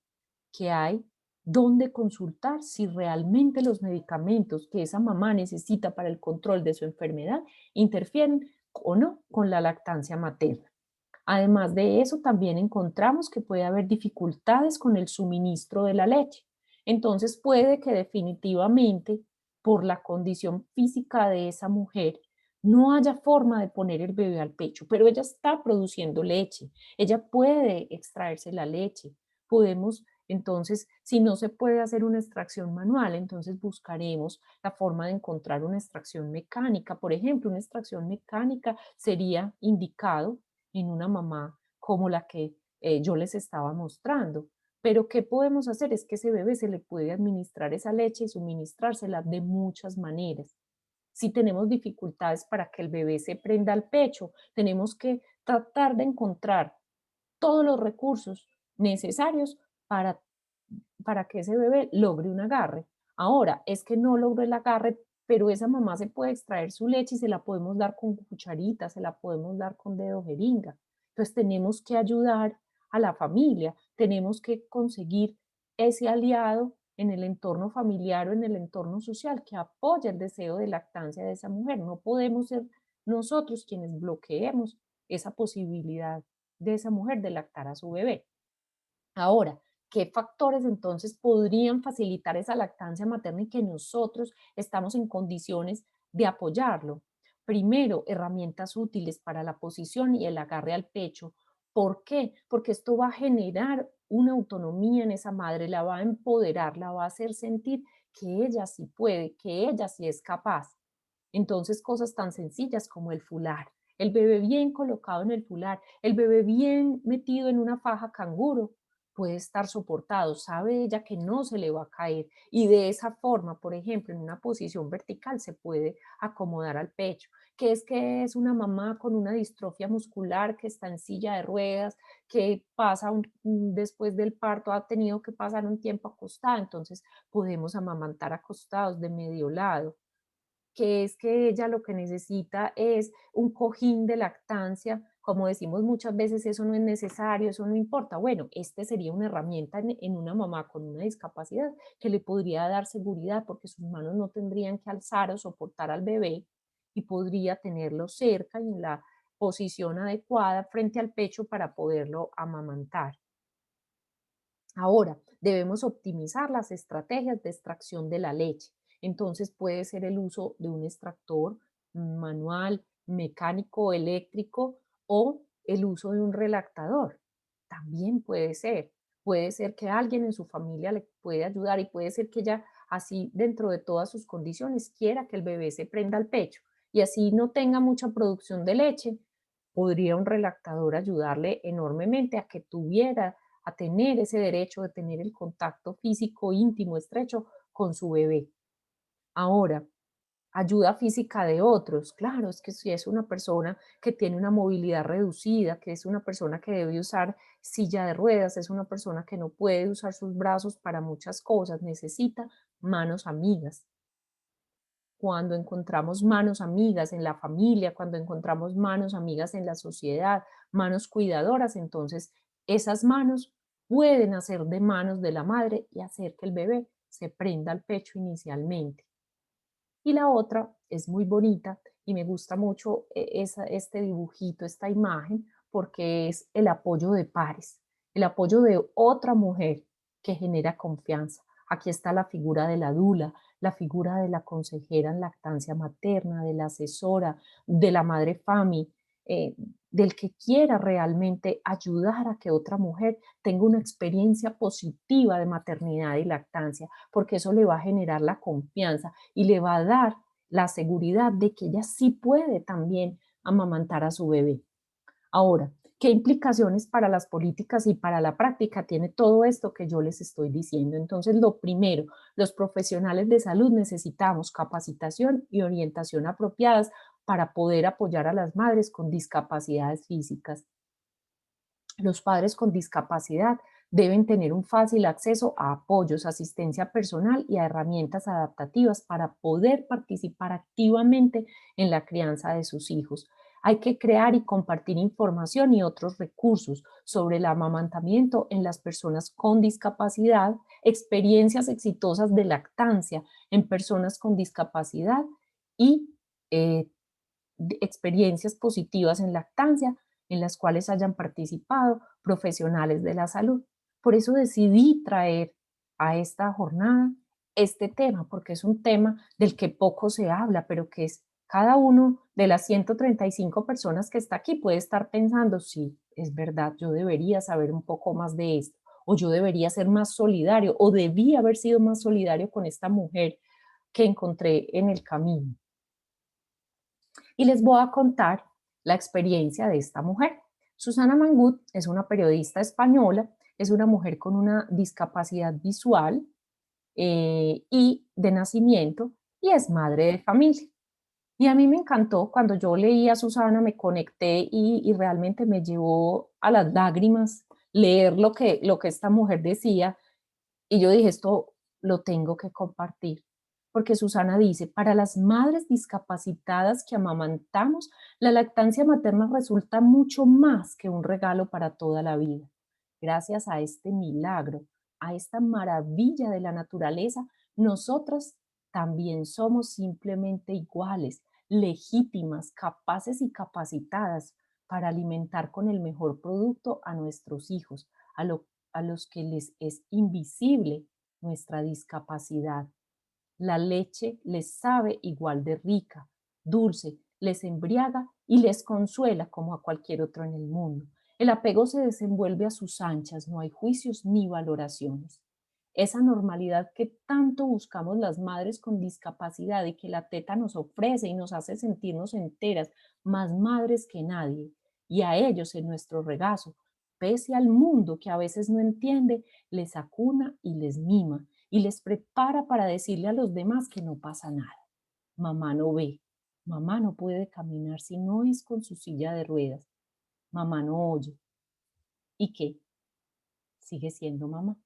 que hay dónde consultar si realmente los medicamentos que esa mamá necesita para el control de su enfermedad interfieren o no con la lactancia materna. Además de eso, también encontramos que puede haber dificultades con el suministro de la leche. Entonces puede que definitivamente por la condición física de esa mujer no haya forma de poner el bebé al pecho, pero ella está produciendo leche, ella puede extraerse la leche. Podemos, entonces, si no se puede hacer una extracción manual, entonces buscaremos la forma de encontrar una extracción mecánica. Por ejemplo, una extracción mecánica sería indicado en una mamá como la que yo les estaba mostrando. Pero ¿qué podemos hacer? Es que ese bebé se le puede administrar esa leche y suministrársela de muchas maneras. Si tenemos dificultades para que el bebé se prenda al pecho, tenemos que tratar de encontrar todos los recursos necesarios para, para que ese bebé logre un agarre. Ahora, es que no logró el agarre, pero esa mamá se puede extraer su leche y se la podemos dar con cucharita, se la podemos dar con dedo jeringa. Entonces tenemos que ayudar a la familia, tenemos que conseguir ese aliado en el entorno familiar o en el entorno social que apoya el deseo de lactancia de esa mujer. No podemos ser nosotros quienes bloqueemos esa posibilidad de esa mujer de lactar a su bebé. Ahora, ¿qué factores entonces podrían facilitar esa lactancia materna y que nosotros estamos en condiciones de apoyarlo? Primero, herramientas útiles para la posición y el agarre al pecho. ¿Por qué? Porque esto va a generar una autonomía en esa madre, la va a empoderar, la va a hacer sentir que ella sí puede, que ella sí es capaz. Entonces, cosas tan sencillas como el fular, el bebé bien colocado en el fular, el bebé bien metido en una faja canguro, puede estar soportado, sabe ella que no se le va a caer y de esa forma, por ejemplo, en una posición vertical se puede acomodar al pecho, que es una mamá con una distrofia muscular que está en silla de ruedas, que pasa después del parto ha tenido que pasar un tiempo acostada, entonces podemos amamantar acostados de medio lado, que es que ella lo que necesita es un cojín de lactancia. Como decimos muchas veces, eso no es necesario, eso no importa. Bueno, este sería una herramienta en una mamá con una discapacidad que le podría dar seguridad porque sus manos no tendrían que alzar o soportar al bebé y podría tenerlo cerca y en la posición adecuada frente al pecho para poderlo amamantar. Ahora, debemos optimizar las estrategias de extracción de la leche. Entonces puede ser el uso de un extractor manual, mecánico, eléctrico o el uso de un relactador. También puede ser. Puede ser que alguien en su familia le puede ayudar y puede ser que ella así dentro de todas sus condiciones quiera que el bebé se prenda al pecho y así no tenga mucha producción de leche. Podría un relactador ayudarle enormemente a que tuviera a tener ese derecho de tener el contacto físico íntimo, estrecho con su bebé. Ahora, ayuda física de otros. Claro, es que si es una persona que tiene una movilidad reducida, que es una persona que debe usar silla de ruedas, es una persona que no puede usar sus brazos para muchas cosas, necesita manos amigas. Cuando encontramos manos amigas en la familia, cuando encontramos manos amigas en la sociedad, manos cuidadoras, entonces esas manos pueden hacer de manos de la madre y hacer que el bebé se prenda al pecho inicialmente. Y la otra es muy bonita y me gusta mucho este dibujito, esta imagen, porque es el apoyo de pares, el apoyo de otra mujer que genera confianza. Aquí está la figura de la dula, la figura de la consejera en lactancia materna, de la asesora, de la madre FAMI, del que quiera realmente ayudar a que otra mujer tenga una experiencia positiva de maternidad y lactancia, porque eso le va a generar la confianza y le va a dar la seguridad de que ella sí puede también amamantar a su bebé. Ahora, ¿qué implicaciones para las políticas y para la práctica tiene todo esto que yo les estoy diciendo? Entonces, lo primero, los profesionales de salud necesitamos capacitación y orientación apropiadas para poder apoyar a las madres con discapacidades físicas. Los padres con discapacidad deben tener un fácil acceso a apoyos, asistencia personal y a herramientas adaptativas para poder participar activamente en la crianza de sus hijos. Hay que crear y compartir información y otros recursos sobre el amamantamiento en las personas con discapacidad, experiencias exitosas de lactancia en personas con discapacidad y eh, experiencias positivas en lactancia en las cuales hayan participado profesionales de la salud. Por eso decidí traer a esta jornada este tema, porque es un tema del que poco se habla, pero que es cada uno de las 135 personas que está aquí puede estar pensando, sí, es verdad, yo debería saber un poco más de esto, o yo debería ser más solidario, o debí haber sido más solidario con esta mujer que encontré en el camino. Y les voy a contar la experiencia de esta mujer. Susana Mangut es una periodista española, es una mujer con una discapacidad visual y de nacimiento y es madre de familia. Y a mí me encantó, cuando yo leí a Susana, me conecté y realmente me llevó a las lágrimas leer lo que esta mujer decía y yo dije, esto lo tengo que compartir, porque Susana dice, para las madres discapacitadas que amamantamos, la lactancia materna resulta mucho más que un regalo para toda la vida. Gracias a este milagro, a esta maravilla de la naturaleza, nosotras también somos simplemente iguales, legítimas, capaces y capacitadas para alimentar con el mejor producto a nuestros hijos, a los que les es invisible nuestra discapacidad. La leche les sabe igual de rica, dulce, les embriaga y les consuela como a cualquier otro en el mundo. El apego se desenvuelve a sus anchas, no hay juicios ni valoraciones. Esa normalidad que tanto buscamos las madres con discapacidad y que la teta nos ofrece y nos hace sentirnos enteras, más madres que nadie, y a ellos en nuestro regazo, pese al mundo que a veces no entiende, les acuna y les mima y les prepara para decirle a los demás que no pasa nada. Mamá no ve, mamá no puede caminar si no es con su silla de ruedas, mamá no oye. ¿Y qué? Sigue siendo mamá.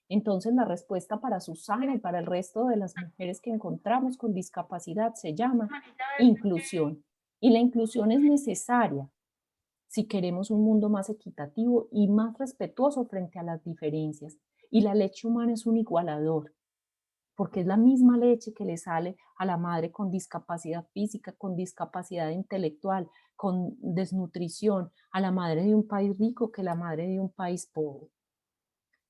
Entonces la respuesta para Susana y para el resto de las mujeres que encontramos con discapacidad se llama inclusión. Y la inclusión es necesaria si queremos un mundo más equitativo y más respetuoso frente a las diferencias. Y la leche humana es un igualador, porque es la misma leche que le sale a la madre con discapacidad física, con discapacidad intelectual, con desnutrición, a la madre de un país rico que la madre de un país pobre.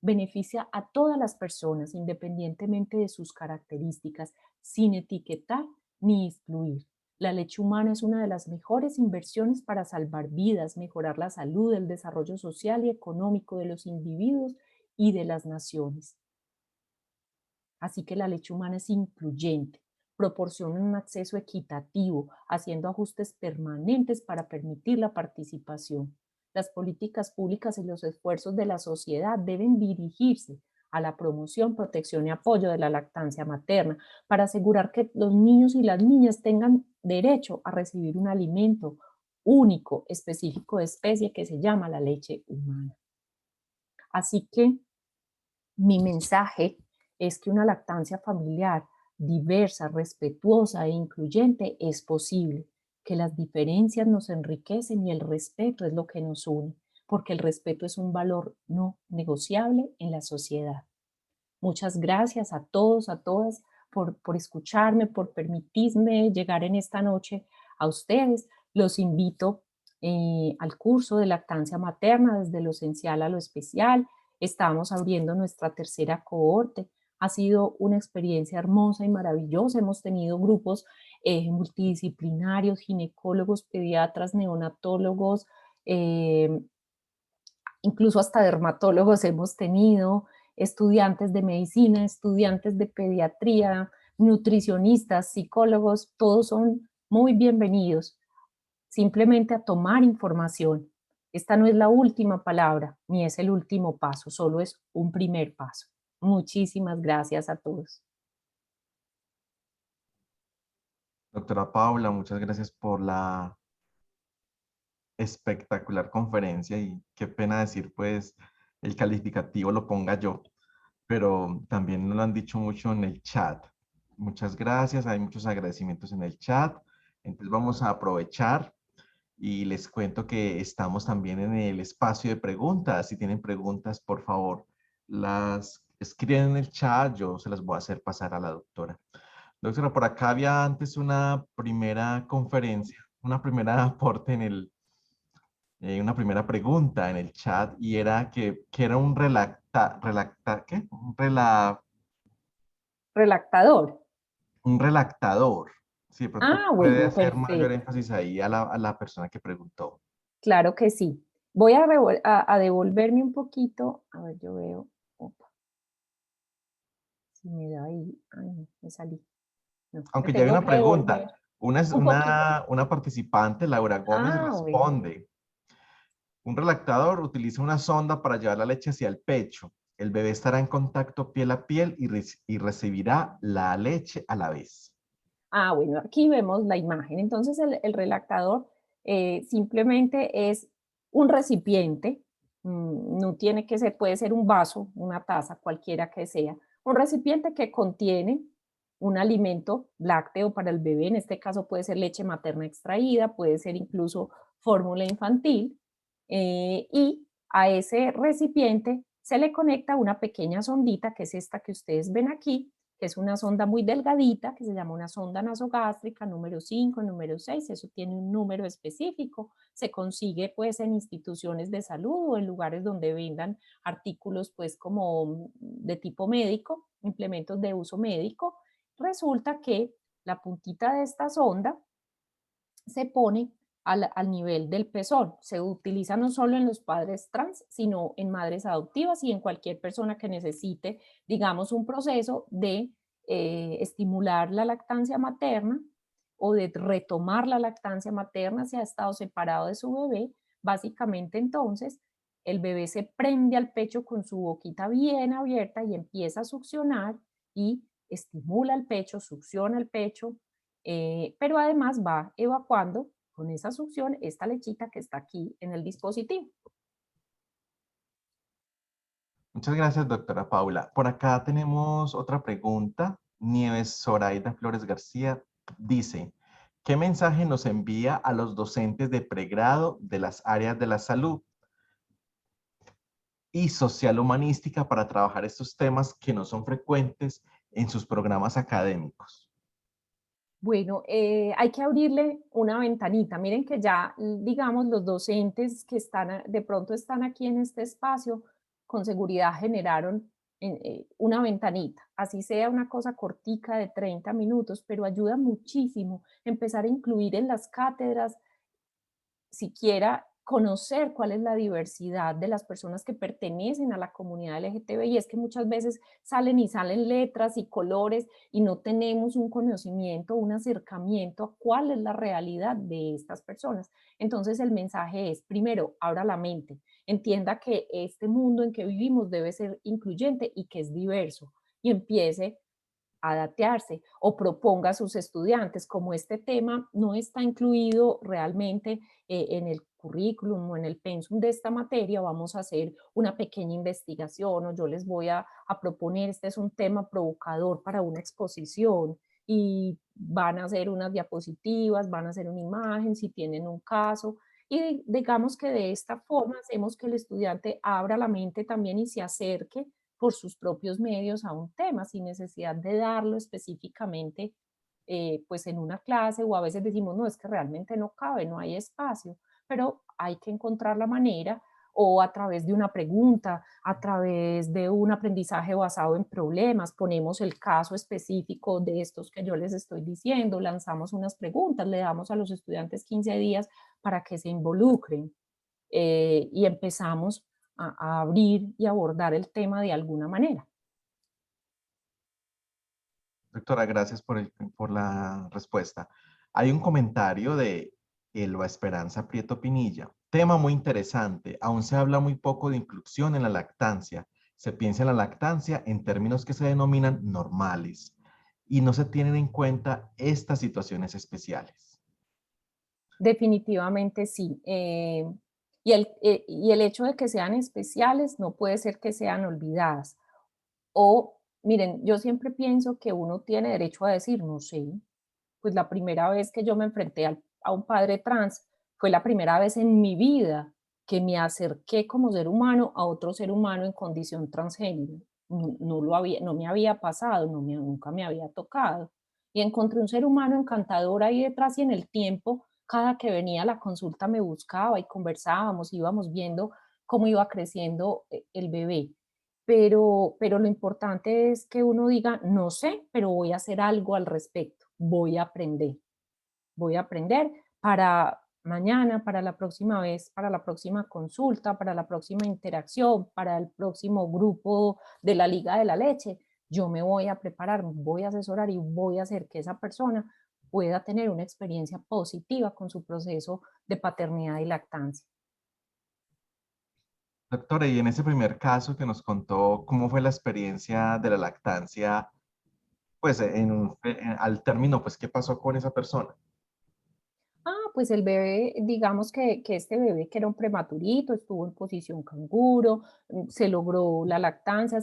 Beneficia a todas las personas independientemente de sus características, sin etiquetar ni excluir. La leche humana es una de las mejores inversiones para salvar vidas, mejorar la salud, el desarrollo social y económico de los individuos y de las naciones. Así que la leche humana es incluyente, proporciona un acceso equitativo, haciendo ajustes permanentes para permitir la participación. Las políticas públicas y los esfuerzos de la sociedad deben dirigirse a la promoción, protección y apoyo de la lactancia materna para asegurar que los niños y las niñas tengan derecho a recibir un alimento único, específico de especie que se llama la leche humana. Así que mi mensaje es que una lactancia familiar diversa, respetuosa e incluyente es posible, que las diferencias nos enriquecen y el respeto es lo que nos une, porque el respeto es un valor no negociable en la sociedad. Muchas gracias a todos, a todas, por escucharme, por permitirme llegar en esta noche a ustedes. Los invito al curso de lactancia materna, desde lo esencial a lo especial. Estamos abriendo nuestra tercera cohorte Ha sido una experiencia hermosa y maravillosa. Hemos tenido grupos multidisciplinarios, ginecólogos, pediatras, neonatólogos, eh, incluso hasta dermatólogos hemos tenido, estudiantes de medicina, estudiantes de pediatría, nutricionistas, psicólogos, todos son muy bienvenidos simplemente a tomar información. Esta no es la última palabra, ni es el último paso, solo es un primer paso. Muchísimas gracias a todos. Doctora Paula, muchas gracias por la espectacular conferencia y qué pena decir, pues, el calificativo lo ponga yo, pero también nos lo han dicho mucho en el chat. Muchas gracias, hay muchos agradecimientos en el chat. Entonces vamos a aprovechar y les cuento que estamos también en el espacio de preguntas. Si tienen preguntas, por favor, las escriben en el chat, yo se las voy a hacer pasar a la doctora. Doctora, por acá había antes una primera conferencia, una primera aporte en una primera pregunta en el chat y era que era un ¿qué? Relactador. Un relactador. Si de pronto Ah, puede bueno, hacer mayor perfecto. énfasis ahí a la persona que preguntó. Claro que sí. Voy a devolverme un poquito. A ver, yo veo. Opa, si me da ahí. Ay, no, me salí. No, me Aunque ya hay tengo una que devolver pregunta. Una, es un poquito. una participante, Laura Gómez, Ah, bueno. responde. Un relactador utiliza una sonda para llevar la leche hacia el pecho. El bebé estará en contacto piel a piel y recibirá la leche a la vez. Ah, bueno, aquí vemos la imagen. Entonces, el relactador simplemente es un recipiente, no tiene que ser, puede ser un vaso, una taza, cualquiera que sea, un recipiente que contiene un alimento lácteo para el bebé, en este caso puede ser leche materna extraída, puede ser incluso fórmula infantil, y a ese recipiente se le conecta una pequeña sondita, que es esta que ustedes ven aquí, que es una sonda muy delgadita, que se llama una sonda nasogástrica número 5, número 6, eso tiene un número específico, se consigue pues en instituciones de salud o en lugares donde vendan artículos pues como de tipo médico, implementos de uso médico. Resulta que la puntita de esta sonda se pone al nivel del pezón. Se utiliza no solo en los padres trans, sino en madres adoptivas y en cualquier persona que necesite, digamos, un proceso de estimular la lactancia materna o de retomar la lactancia materna si ha estado separado de su bebé. Básicamente entonces el bebé se prende al pecho con su boquita bien abierta y empieza a succionar y estimula el pecho, succiona el pecho, pero además va evacuando con esa succión esta lechita que está aquí en el dispositivo. Muchas gracias, doctora Paula. Por acá tenemos otra pregunta. Nieves Zoraida Flores García dice, ¿qué mensaje nos envía a los docentes de pregrado de las áreas de la salud y social humanística para trabajar estos temas que no son frecuentes en sus programas académicos? Bueno, hay que abrirle una ventanita. Miren que ya, digamos, los docentes que están, de pronto están aquí en este espacio, con seguridad generaron una ventanita, así sea una cosa cortica de 30 minutos, pero ayuda muchísimo empezar a incluir en las cátedras siquiera conocer cuál es la diversidad de las personas que pertenecen a la comunidad LGTBI. Y es que muchas veces salen y salen letras y colores y no tenemos un conocimiento, un acercamiento a cuál es la realidad de estas personas. Entonces el mensaje es, primero, abra la mente, entienda que este mundo en que vivimos debe ser incluyente y que es diverso y empiece a datearse o proponga a sus estudiantes, como este tema no está incluido realmente en el currículum o en el pensum de esta materia, vamos a hacer una pequeña investigación o yo les voy a proponer, este es un tema provocador para una exposición y van a hacer unas diapositivas, van a hacer una imagen, si tienen un caso, y digamos que de esta forma hacemos que el estudiante abra la mente también y se acerque por sus propios medios a un tema, sin necesidad de darlo específicamente pues en una clase, o a veces decimos, no, es que realmente no cabe, no hay espacio, pero hay que encontrar la manera, o a través de una pregunta, a través de un aprendizaje basado en problemas, ponemos el caso específico de estos que yo les estoy diciendo, lanzamos unas preguntas, le damos a los estudiantes 15 días para que se involucren y empezamos a abrir y abordar el tema de alguna manera. Doctora, gracias por la respuesta. Hay un comentario de Elba Esperanza Prieto Pinilla. Tema muy interesante. Aún se habla muy poco de inclusión en la lactancia. Se piensa en la lactancia en términos que se denominan normales y no se tienen en cuenta estas situaciones especiales. Definitivamente sí. Y el hecho de que sean especiales no puede ser que sean olvidadas. O, miren, yo siempre pienso que uno tiene derecho a decir, no sé, pues la primera vez que yo me enfrenté a un padre trans fue la primera vez en mi vida que me acerqué como ser humano a otro ser humano en condición transgénero. No me había pasado, nunca me había tocado. Y encontré un ser humano encantador ahí detrás y en el tiempo, cada que venía a la consulta me buscaba y conversábamos, íbamos viendo cómo iba creciendo el bebé. Pero lo importante es que uno diga, no sé, pero voy a hacer algo al respecto, voy a aprender para mañana, para la próxima vez, para la próxima consulta, para la próxima interacción, para el próximo grupo de la Liga de la Leche. Yo me voy a preparar, voy a asesorar y voy a hacer que esa persona pueda tener una experiencia positiva con su proceso de paternidad y lactancia. Doctora, y en ese primer caso que nos contó, ¿cómo fue la experiencia de la lactancia? Pues al término, pues, ¿qué pasó con esa persona? Pues el bebé, digamos que este bebé que era un prematurito, estuvo en posición canguro, se logró la lactancia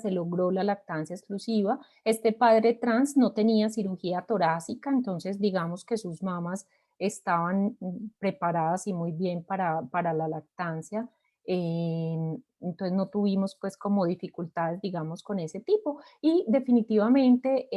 exclusiva. Este padre trans no tenía cirugía torácica, entonces digamos que sus mamas estaban preparadas y muy bien para la lactancia. Entonces no tuvimos pues como dificultades, digamos, con ese tipo. Y definitivamente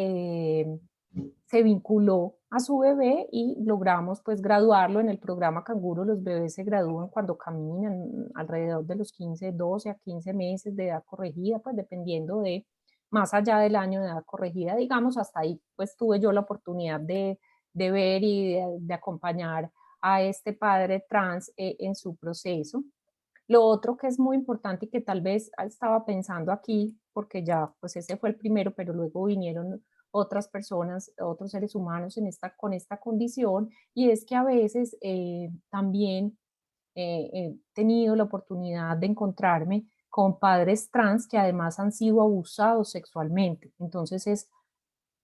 se vinculó a su bebé y logramos pues graduarlo en el programa Canguro. Los bebés se gradúan cuando caminan alrededor de los 15, 12 a 15 meses de edad corregida, pues dependiendo de más allá del año de edad corregida, digamos, hasta ahí pues tuve yo la oportunidad de ver y de acompañar a este padre trans en su proceso. Lo otro que es muy importante y que tal vez estaba pensando aquí, porque ya, pues ese fue el primero, pero luego vinieron otras personas, otros seres humanos con esta condición, y es que a veces también he tenido la oportunidad de encontrarme con padres trans que además han sido abusados sexualmente. Entonces es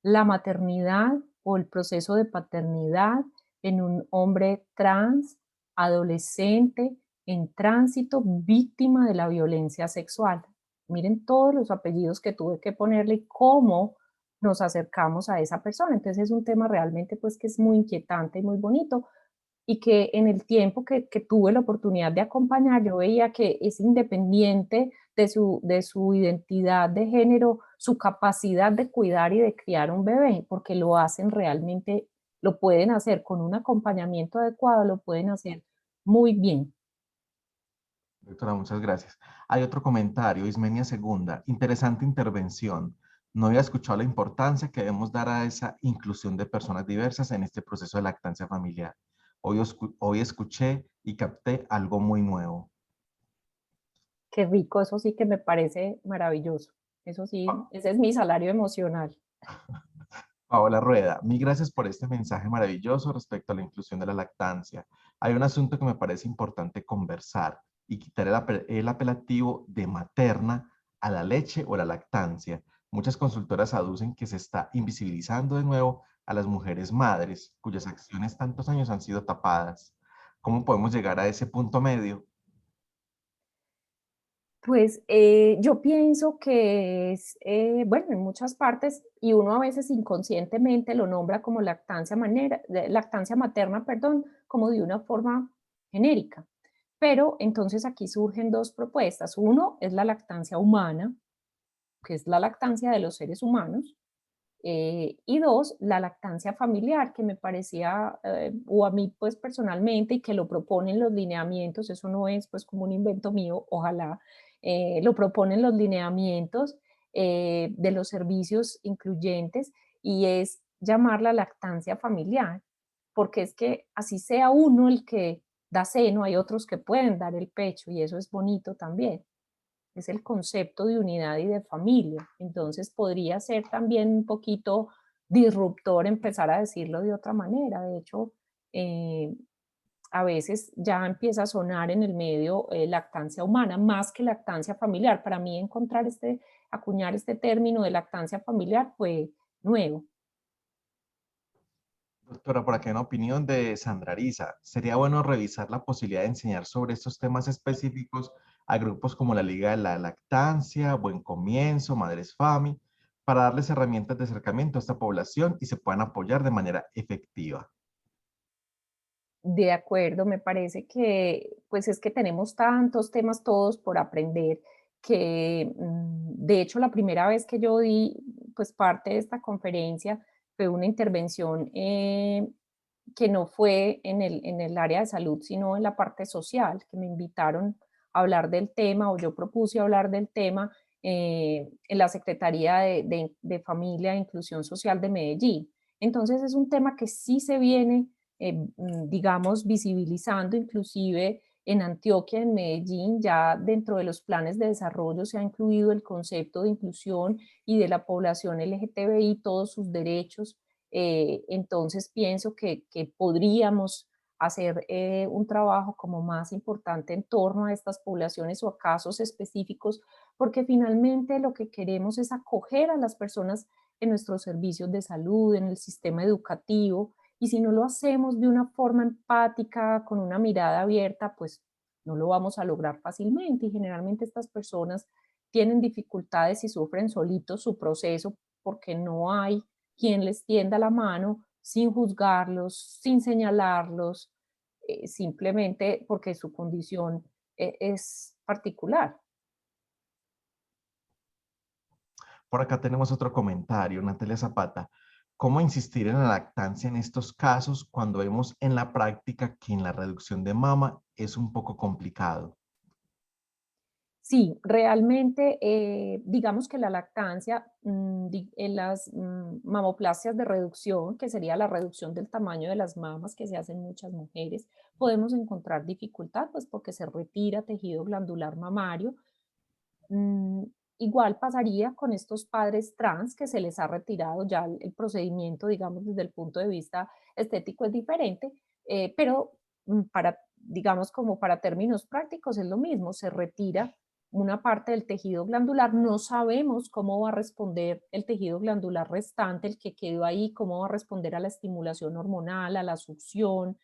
la maternidad o el proceso de paternidad en un hombre trans, adolescente, en tránsito, víctima de la violencia sexual. Miren todos los apellidos que tuve que ponerle y cómo nos acercamos a esa persona. Entonces es un tema realmente pues que es muy inquietante y muy bonito, y que en el tiempo que tuve la oportunidad de acompañar, yo veía que es independiente de su identidad de género, su capacidad de cuidar y de criar un bebé, porque lo hacen realmente, lo pueden hacer con un acompañamiento adecuado, lo pueden hacer muy bien. Doctora, muchas gracias. Hay otro comentario, Ismenia Segunda. Interesante intervención. No había escuchado la importancia que debemos dar a esa inclusión de personas diversas en este proceso de lactancia familiar. Hoy escuché y capté algo muy nuevo. Qué rico, eso sí que me parece maravilloso. Eso sí, ese es mi salario emocional. Paola Rueda, mil gracias por este mensaje maravilloso respecto a la inclusión de la lactancia. Hay un asunto que me parece importante conversar y quitar el apelativo de materna a la leche o la lactancia. Muchas consultoras aducen que se está invisibilizando de nuevo a las mujeres madres, cuyas acciones tantos años han sido tapadas. ¿Cómo podemos llegar a ese punto medio? Pues yo pienso que es, bueno, en muchas partes, y uno a veces inconscientemente lo nombra como lactancia materna, perdón, como de una forma genérica. Pero entonces aquí surgen dos propuestas. Uno es la lactancia humana, que es la lactancia de los seres humanos, Y dos, la lactancia familiar, que me parecía, o a mí pues personalmente, y que lo proponen los lineamientos, eso no es pues como un invento mío, ojalá, lo proponen los lineamientos de los servicios incluyentes, y es llamarla lactancia familiar, porque es que así sea uno el que da seno, hay otros que pueden dar el pecho, y eso es bonito también. Es el concepto de unidad y de familia. Entonces podría ser también un poquito disruptor empezar a decirlo de otra manera. De hecho, eh, a veces ya empieza a sonar en el medio lactancia humana más que lactancia familiar. Para mí encontrar acuñar este término de lactancia familiar fue nuevo. Doctora, por aquí una opinión de Sandra Ariza. Sería bueno revisar la posibilidad de enseñar sobre estos temas específicos a grupos como la Liga de la Lactancia, Buen Comienzo, Madres Fami, para darles herramientas de acercamiento a esta población y se puedan apoyar de manera efectiva. De acuerdo, me parece que, pues es que tenemos tantos temas todos por aprender que, de hecho, la primera vez que yo di, pues parte de esta conferencia fue una intervención que no fue en el área de salud, sino en la parte social, que me invitaron a hablar del tema o yo propuse hablar del tema en la Secretaría de Familia e Inclusión Social de Medellín. Entonces es un tema que sí se viene digamos, visibilizando inclusive en Antioquia, en Medellín, ya dentro de los planes de desarrollo se ha incluido el concepto de inclusión y de la población LGTBI, todos sus derechos. Entonces pienso que podríamos hacer un trabajo como más importante en torno a estas poblaciones o a casos específicos, porque finalmente lo que queremos es acoger a las personas en nuestros servicios de salud, en el sistema educativo, y si no lo hacemos de una forma empática, con una mirada abierta, pues no lo vamos a lograr fácilmente. Y generalmente estas personas tienen dificultades y sufren solitos su proceso porque no hay quien les tienda la mano sin juzgarlos, sin señalarlos, simplemente porque su condición es particular. Por acá tenemos otro comentario, Natalia Zapata. ¿Cómo insistir en la lactancia en estos casos cuando vemos en la práctica que en la reducción de mama es un poco complicado? Sí, realmente, digamos que la lactancia, en las mamoplastias de reducción, que sería la reducción del tamaño de las mamas que se hacen muchas mujeres, podemos encontrar dificultad, pues porque se retira tejido glandular mamario. Mm, Igual pasaría con estos padres trans que se les ha retirado ya el procedimiento, digamos, desde el punto de vista estético es diferente, pero para, digamos, como para términos prácticos es lo mismo, se retira una parte del tejido glandular, no sabemos cómo va a responder el tejido glandular restante, el que quedó ahí, cómo va a responder a la estimulación hormonal, a la succión,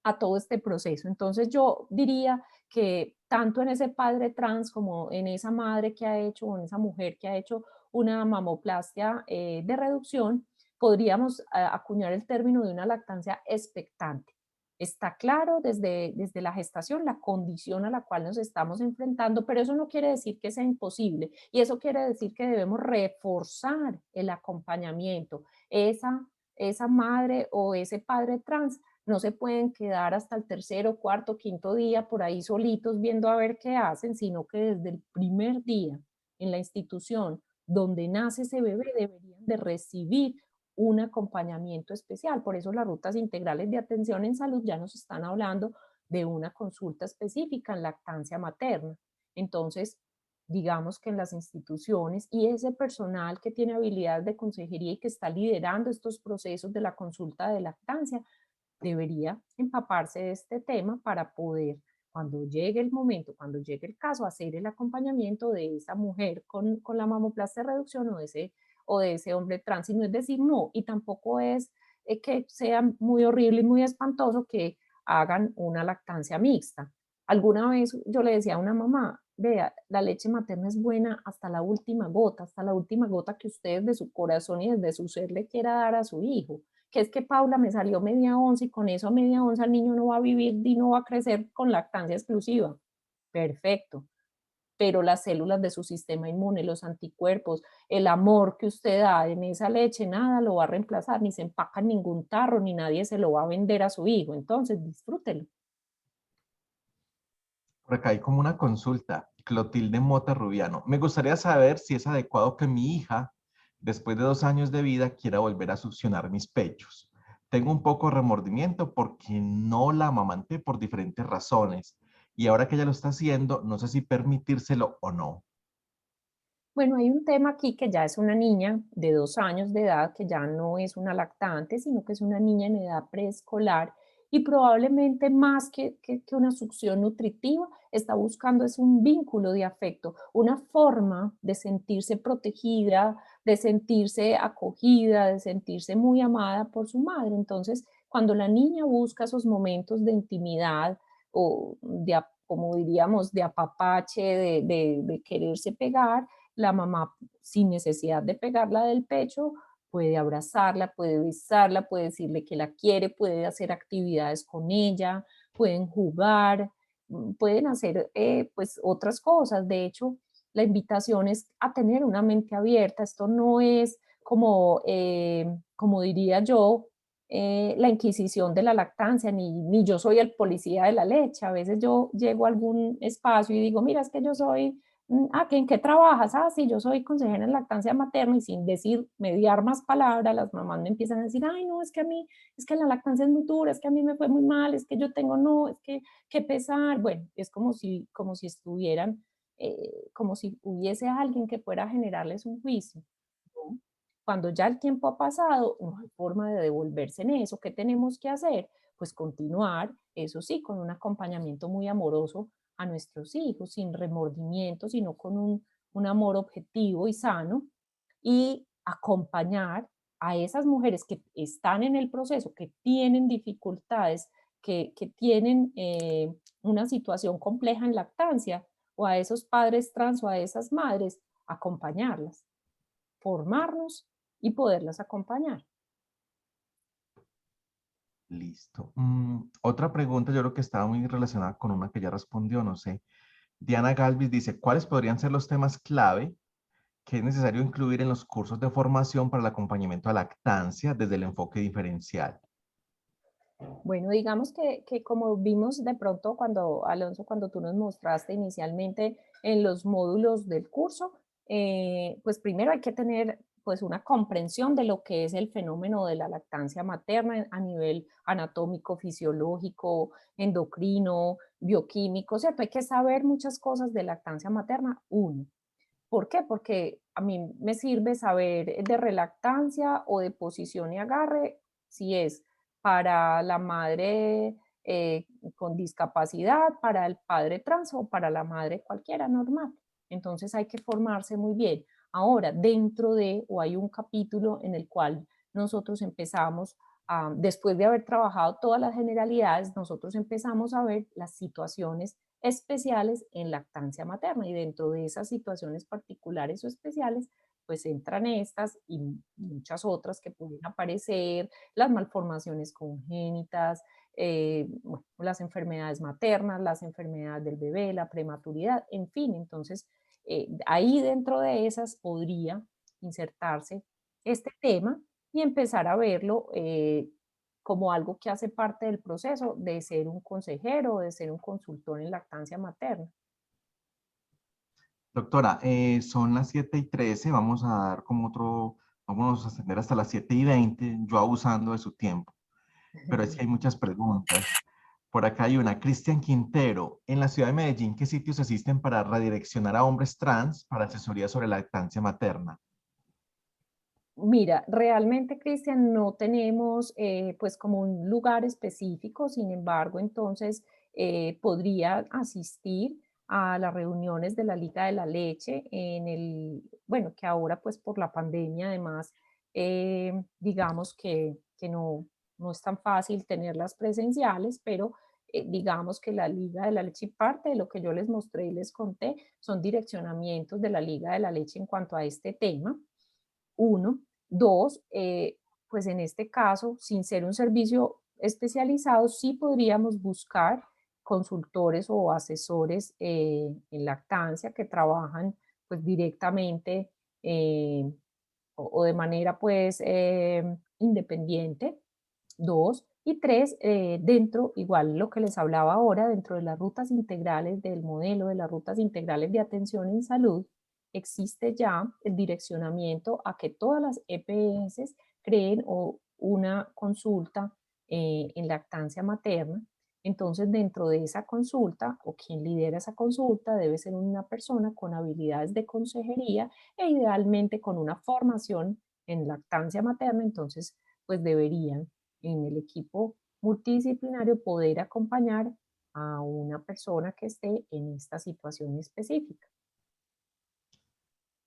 a todo este proceso. Entonces yo diría que tanto en ese padre trans como en esa madre que ha hecho o en esa mujer que ha hecho una mamoplastia de reducción, podríamos acuñar el término de una lactancia expectante. Está claro desde la gestación la condición a la cual nos estamos enfrentando, pero eso no quiere decir que sea imposible y eso quiere decir que debemos reforzar el acompañamiento. Esa madre o ese padre trans no se pueden quedar hasta el tercero, cuarto, quinto día por ahí solitos viendo a ver qué hacen, sino que desde el primer día en la institución donde nace ese bebé deberían de recibir un acompañamiento especial. Por eso las rutas integrales de atención en salud ya nos están hablando de una consulta específica en lactancia materna. Entonces, digamos que en las instituciones y ese personal que tiene habilidades de consejería y que está liderando estos procesos de la consulta de lactancia, debería empaparse de este tema para poder, cuando llegue el momento, cuando llegue el caso, hacer el acompañamiento de esa mujer con la mamoplastia de reducción o de ese hombre trans. Y no es decir no, y tampoco es que sea muy horrible y muy espantoso que hagan una lactancia mixta. Alguna vez yo le decía a una mamá, vea, la leche materna es buena hasta la última gota que usted de su corazón y desde su ser le quiera dar a su hijo, que es que Paula me salió media onza y con eso a media onza el niño no va a vivir y no va a crecer con lactancia exclusiva. Perfecto. pero las células de su sistema inmune, los anticuerpos, el amor que usted da en esa leche, nada lo va a reemplazar, ni se empaca en ningún tarro, ni nadie se lo va a vender a su hijo. Entonces, disfrútelo. Por acá hay como una consulta. Clotilde Mota Rubiano. Me gustaría saber si es adecuado que mi hija, después de 2 años de vida, quiera volver a succionar mis pechos. Tengo un poco de remordimiento porque no la amamanté por diferentes razones. Y ahora que ella lo está haciendo, no sé si permitírselo o no. Bueno, hay un tema aquí que ya es una niña de 2 años de edad, que ya no es una lactante, sino que es una niña en edad preescolar y probablemente más que una succión nutritiva, está buscando es un vínculo de afecto, una forma de sentirse protegida, de sentirse acogida, de sentirse muy amada por su madre. Entonces, cuando la niña busca esos momentos de intimidad o como diríamos, de apapache, de quererse pegar, la mamá, sin necesidad de pegarla del pecho, puede abrazarla, puede besarla, puede decirle que la quiere, puede hacer actividades con ella, pueden jugar, pueden hacer pues otras cosas. De hecho, la invitación es a tener una mente abierta. Esto no es como diría yo, la inquisición de la lactancia, ni yo soy el policía de la leche. A veces yo llego a algún espacio y digo, mira, es que yo soy ¿en qué trabajas? Ah, sí, yo soy consejera en lactancia materna y sin decir, mediar más palabras, las mamás me empiezan a decir, ay, no, es que a mí, es que la lactancia es muy dura, es que a mí me fue muy mal, es que yo tengo, no, es que, qué pesar. Bueno, es como si estuvieran, como si hubiese alguien que fuera a generarles un juicio, ¿no? Cuando ya el tiempo ha pasado, no hay forma de devolverse en eso. ¿Qué tenemos que hacer? Pues continuar, eso sí, con un acompañamiento muy amoroso a nuestros hijos, sin remordimiento, sino con un amor objetivo y sano, y acompañar a esas mujeres que están en el proceso, que tienen dificultades, que tienen una situación compleja en lactancia, o a esos padres trans o a esas madres, acompañarlas, formarnos y poderlas acompañar. Listo. Otra pregunta, yo creo que estaba muy relacionada con una que ya respondió, no sé. Diana Galvis dice, ¿cuáles podrían ser los temas clave que es necesario incluir en los cursos de formación para el acompañamiento a lactancia desde el enfoque diferencial? Bueno, digamos que como vimos de pronto cuando, Alonso, cuando tú nos mostraste inicialmente en los módulos del curso, pues primero hay que tener pues una comprensión de lo que es el fenómeno de la lactancia materna a nivel anatómico, fisiológico, endocrino, bioquímico, ¿cierto? Hay que saber muchas cosas de lactancia materna, uno. ¿Por qué? Porque a mí me sirve saber de relactancia o de posición y agarre si es para la madre con discapacidad, para el padre trans o para la madre cualquiera normal. Entonces hay que formarse muy bien. Ahora, dentro de, o hay un capítulo en el cual nosotros empezamos después de haber trabajado todas las generalidades, nosotros empezamos a ver las situaciones especiales en lactancia materna y dentro de esas situaciones particulares o especiales, pues entran estas y muchas otras que pueden aparecer, las malformaciones congénitas, bueno, las enfermedades maternas, las enfermedades del bebé, la prematuridad, en fin, entonces ahí dentro de esas podría insertarse este tema y empezar a verlo como algo que hace parte del proceso de ser un consejero, de ser un consultor en lactancia materna. Doctora, son las 7:13, vamos a dar como otro, vamos a ascender hasta las 7:20, yo abusando de su tiempo, pero es que hay muchas preguntas. Por acá hay una, Cristian Quintero, en la ciudad de Medellín, ¿qué sitios existen para redireccionar a hombres trans para asesoría sobre lactancia materna? Mira, realmente, Cristian, no tenemos pues como un lugar específico, sin embargo, entonces podría asistir a las reuniones de la Liga de la Leche bueno, que ahora pues por la pandemia además, digamos que no es tan fácil tenerlas presenciales, pero digamos que la Liga de la Leche y parte de lo que yo les mostré y les conté son direccionamientos de la Liga de la Leche en cuanto a este tema. Uno. Dos, pues en este caso, sin ser un servicio especializado, sí podríamos buscar consultores o asesores en lactancia que trabajan pues directamente eh, o de manera pues independiente. Dos, y tres, dentro, igual lo que les hablaba ahora, dentro de las rutas integrales del modelo de las rutas integrales de atención en salud, existe ya el direccionamiento a que todas las EPS creen una consulta en lactancia materna. Entonces, dentro de esa consulta, o quien lidera esa consulta, debe ser una persona con habilidades de consejería e idealmente con una formación en lactancia materna. Entonces, pues deberían en el equipo multidisciplinario poder acompañar a una persona que esté en esta situación específica.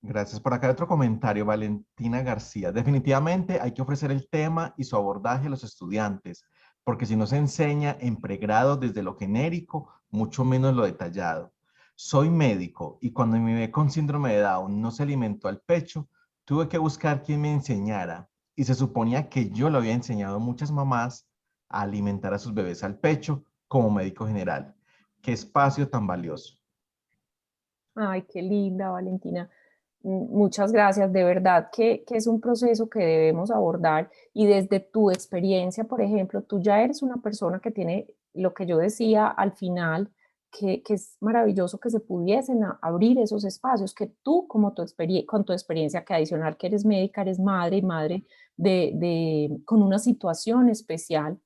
Gracias. Por acá hay otro comentario, Valentina García. Definitivamente hay que ofrecer el tema y su abordaje a los estudiantes, porque si no se enseña en pregrado desde lo genérico, mucho menos lo detallado. Soy médico y cuando mi bebé con síndrome de Down no se alimentó al pecho, tuve que buscar quien me enseñara y se suponía que yo lo había enseñado a muchas mamás a alimentar a sus bebés al pecho como médico general. Qué espacio tan valioso. Ay, qué linda, Valentina. Muchas gracias. De verdad que es un proceso que debemos abordar y desde tu experiencia, por ejemplo, tú ya eres una persona que tiene lo que yo decía al final, que es maravilloso que se pudiesen abrir esos espacios, que tú como con tu experiencia que adicional que eres médica, eres madre y madre con una situación especial,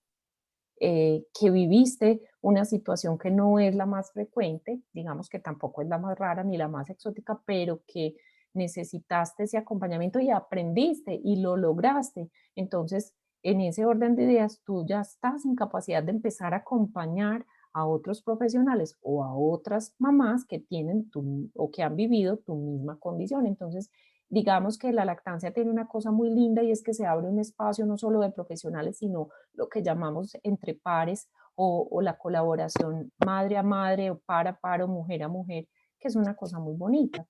que viviste una situación que no es la más frecuente, digamos que tampoco es la más rara ni la más exótica, pero que necesitaste ese acompañamiento y aprendiste y lo lograste. Entonces, en ese orden de ideas, tú ya estás en capacidad de empezar a acompañar a otros profesionales o a otras mamás que tienen o que han vivido tu misma condición. Entonces, digamos que la lactancia tiene una cosa muy linda y es que se abre un espacio no solo de profesionales, sino lo que llamamos entre pares o la colaboración madre a madre o par a par o mujer a mujer, que es una cosa muy bonita.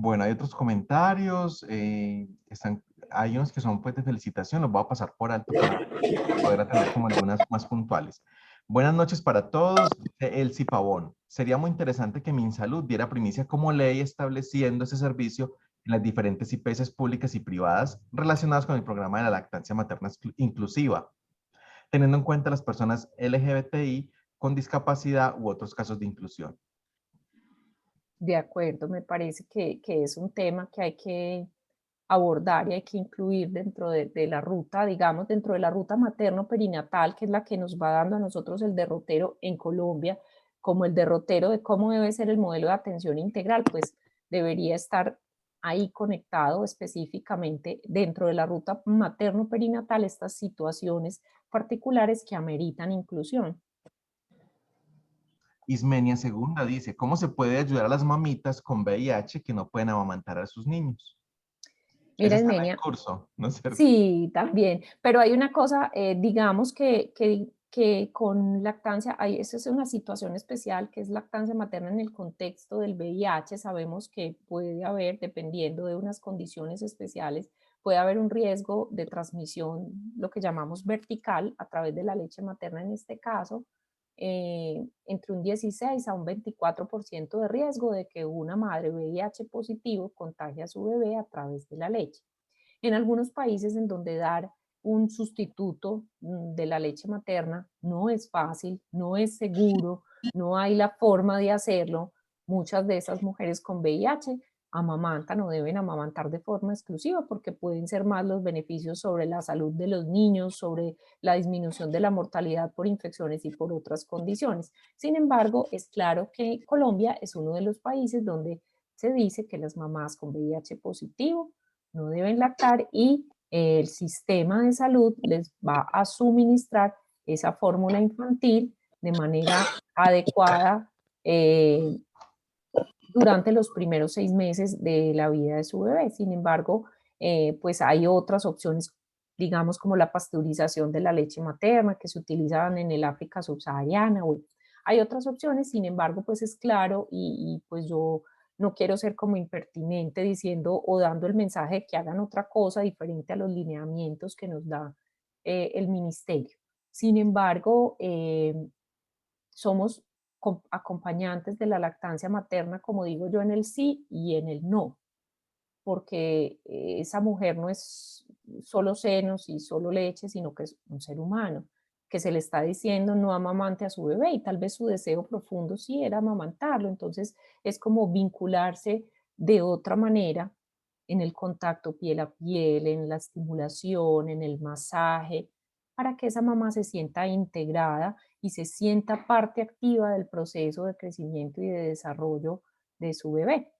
Bueno, hay otros comentarios, hay unos que son pues de felicitación, los voy a pasar por alto para poder atender como algunas más puntuales. Buenas noches para todos, dice Elsie Pavón. Sería muy interesante que MinSalud diera primicia como ley estableciendo ese servicio en las diferentes IPS públicas y privadas relacionadas con el programa de la lactancia materna inclusiva, teniendo en cuenta las personas LGBTI con discapacidad u otros casos de inclusión. De acuerdo, me parece que es un tema que hay que abordar y hay que incluir dentro de la ruta, digamos, dentro de la ruta materno-perinatal, que es la que nos va dando a nosotros el derrotero en Colombia, como el derrotero de cómo debe ser el modelo de atención integral, pues debería estar ahí conectado específicamente dentro de la ruta materno-perinatal estas situaciones particulares que ameritan inclusión. Ismenia Segunda dice, ¿cómo se puede ayudar a las mamitas con VIH que no pueden amamantar a sus niños? Ese Mira, está en el Ismenia, curso, ¿no es cierto? sí, también, pero hay una cosa, digamos que con lactancia, esa es una situación especial que es lactancia materna en el contexto del VIH. Sabemos que puede haber, dependiendo de unas condiciones especiales, puede haber un riesgo de transmisión, lo que llamamos vertical, a través de la leche materna en este caso, entre un 16 a un 24% de riesgo de que una madre VIH positivo contagie a su bebé a través de la leche. En algunos países en donde dar un sustituto de la leche materna no es fácil, no es seguro, no hay la forma de hacerlo, muchas de esas mujeres con VIH amamantan o deben amamantar de forma exclusiva porque pueden ser más los beneficios sobre la salud de los niños, sobre la disminución de la mortalidad por infecciones y por otras condiciones. Sin embargo, es claro que Colombia es uno de los países donde se dice que las mamás con VIH positivo no deben lactar y el sistema de salud les va a suministrar esa fórmula infantil de manera adecuada durante los primeros 6 meses de la vida de su bebé. Sin embargo, pues hay otras opciones, digamos como la pasteurización de la leche materna que se utilizan en el África subsahariana. Bueno, hay otras opciones, sin embargo, pues es claro y pues yo no quiero ser como impertinente diciendo o dando el mensaje de que hagan otra cosa diferente a los lineamientos que nos da el ministerio. Sin embargo, somos acompañantes de la lactancia materna, como digo yo, en el sí y en el no, porque esa mujer no es solo senos y solo leche, sino que es un ser humano, que se le está diciendo no amamante a su bebé y tal vez su deseo profundo sí era amamantarlo. Entonces es como vincularse de otra manera en el contacto piel a piel, en la estimulación, en el masaje, para que esa mamá se sienta integrada y se sienta parte activa del proceso de crecimiento y de desarrollo de su bebé.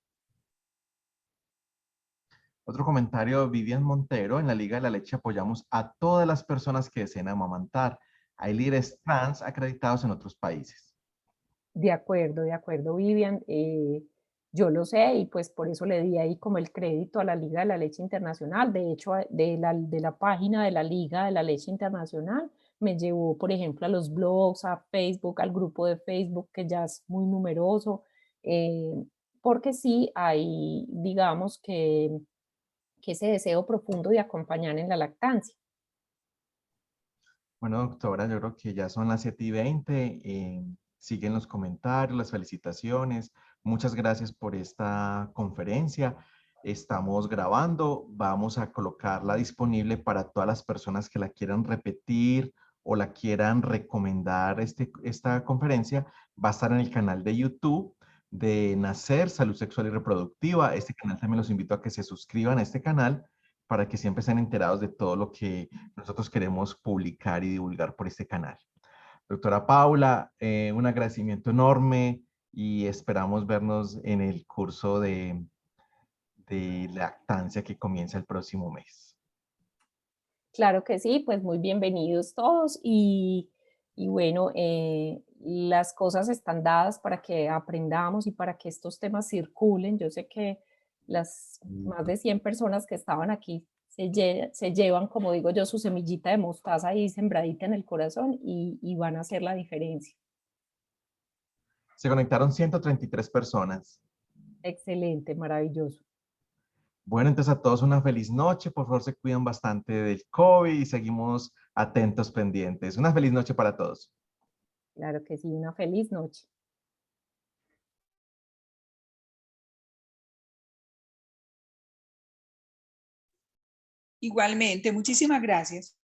Otro comentario, Vivian Montero, en la Liga de la Leche apoyamos a todas las personas que deseen amamantar. Hay líderes trans acreditados en otros países. De acuerdo, Vivian. Yo lo sé y pues por eso le di ahí como el crédito a la Liga de la Leche Internacional. De hecho, de la página de la Liga de la Leche Internacional me llevó, por ejemplo, a los blogs, a Facebook, al grupo de Facebook que ya es muy numeroso, eh, porque sí hay, digamos, que ese deseo profundo de acompañar en la lactancia. Bueno, doctora, yo creo que ya son las 7:20. Siguen los comentarios, las felicitaciones. Muchas gracias por esta conferencia. Estamos grabando. Vamos a colocarla disponible para todas las personas que la quieran repetir o la quieran recomendar. Esta conferencia va a estar en el canal de YouTube de Nacer, Salud Sexual y Reproductiva. Este canal también los invito a que se suscriban a este canal para que siempre estén enterados de todo lo que nosotros queremos publicar y divulgar por este canal. Doctora Paula, un agradecimiento enorme y esperamos vernos en el curso de lactancia que comienza el próximo mes. Claro que sí, pues muy bienvenidos todos y bueno, las cosas están dadas para que aprendamos y para que estos temas circulen. Yo sé que las más de 100 personas que estaban aquí se llevan, como digo yo, su semillita de mostaza ahí sembradita en el corazón y van a hacer la diferencia. Se conectaron 133 personas. Excelente, maravilloso. Bueno, entonces a todos una feliz noche. Por favor, se cuidan bastante del COVID y seguimos atentos, pendientes. Una feliz noche para todos. Claro que sí, una feliz noche. Igualmente, muchísimas gracias.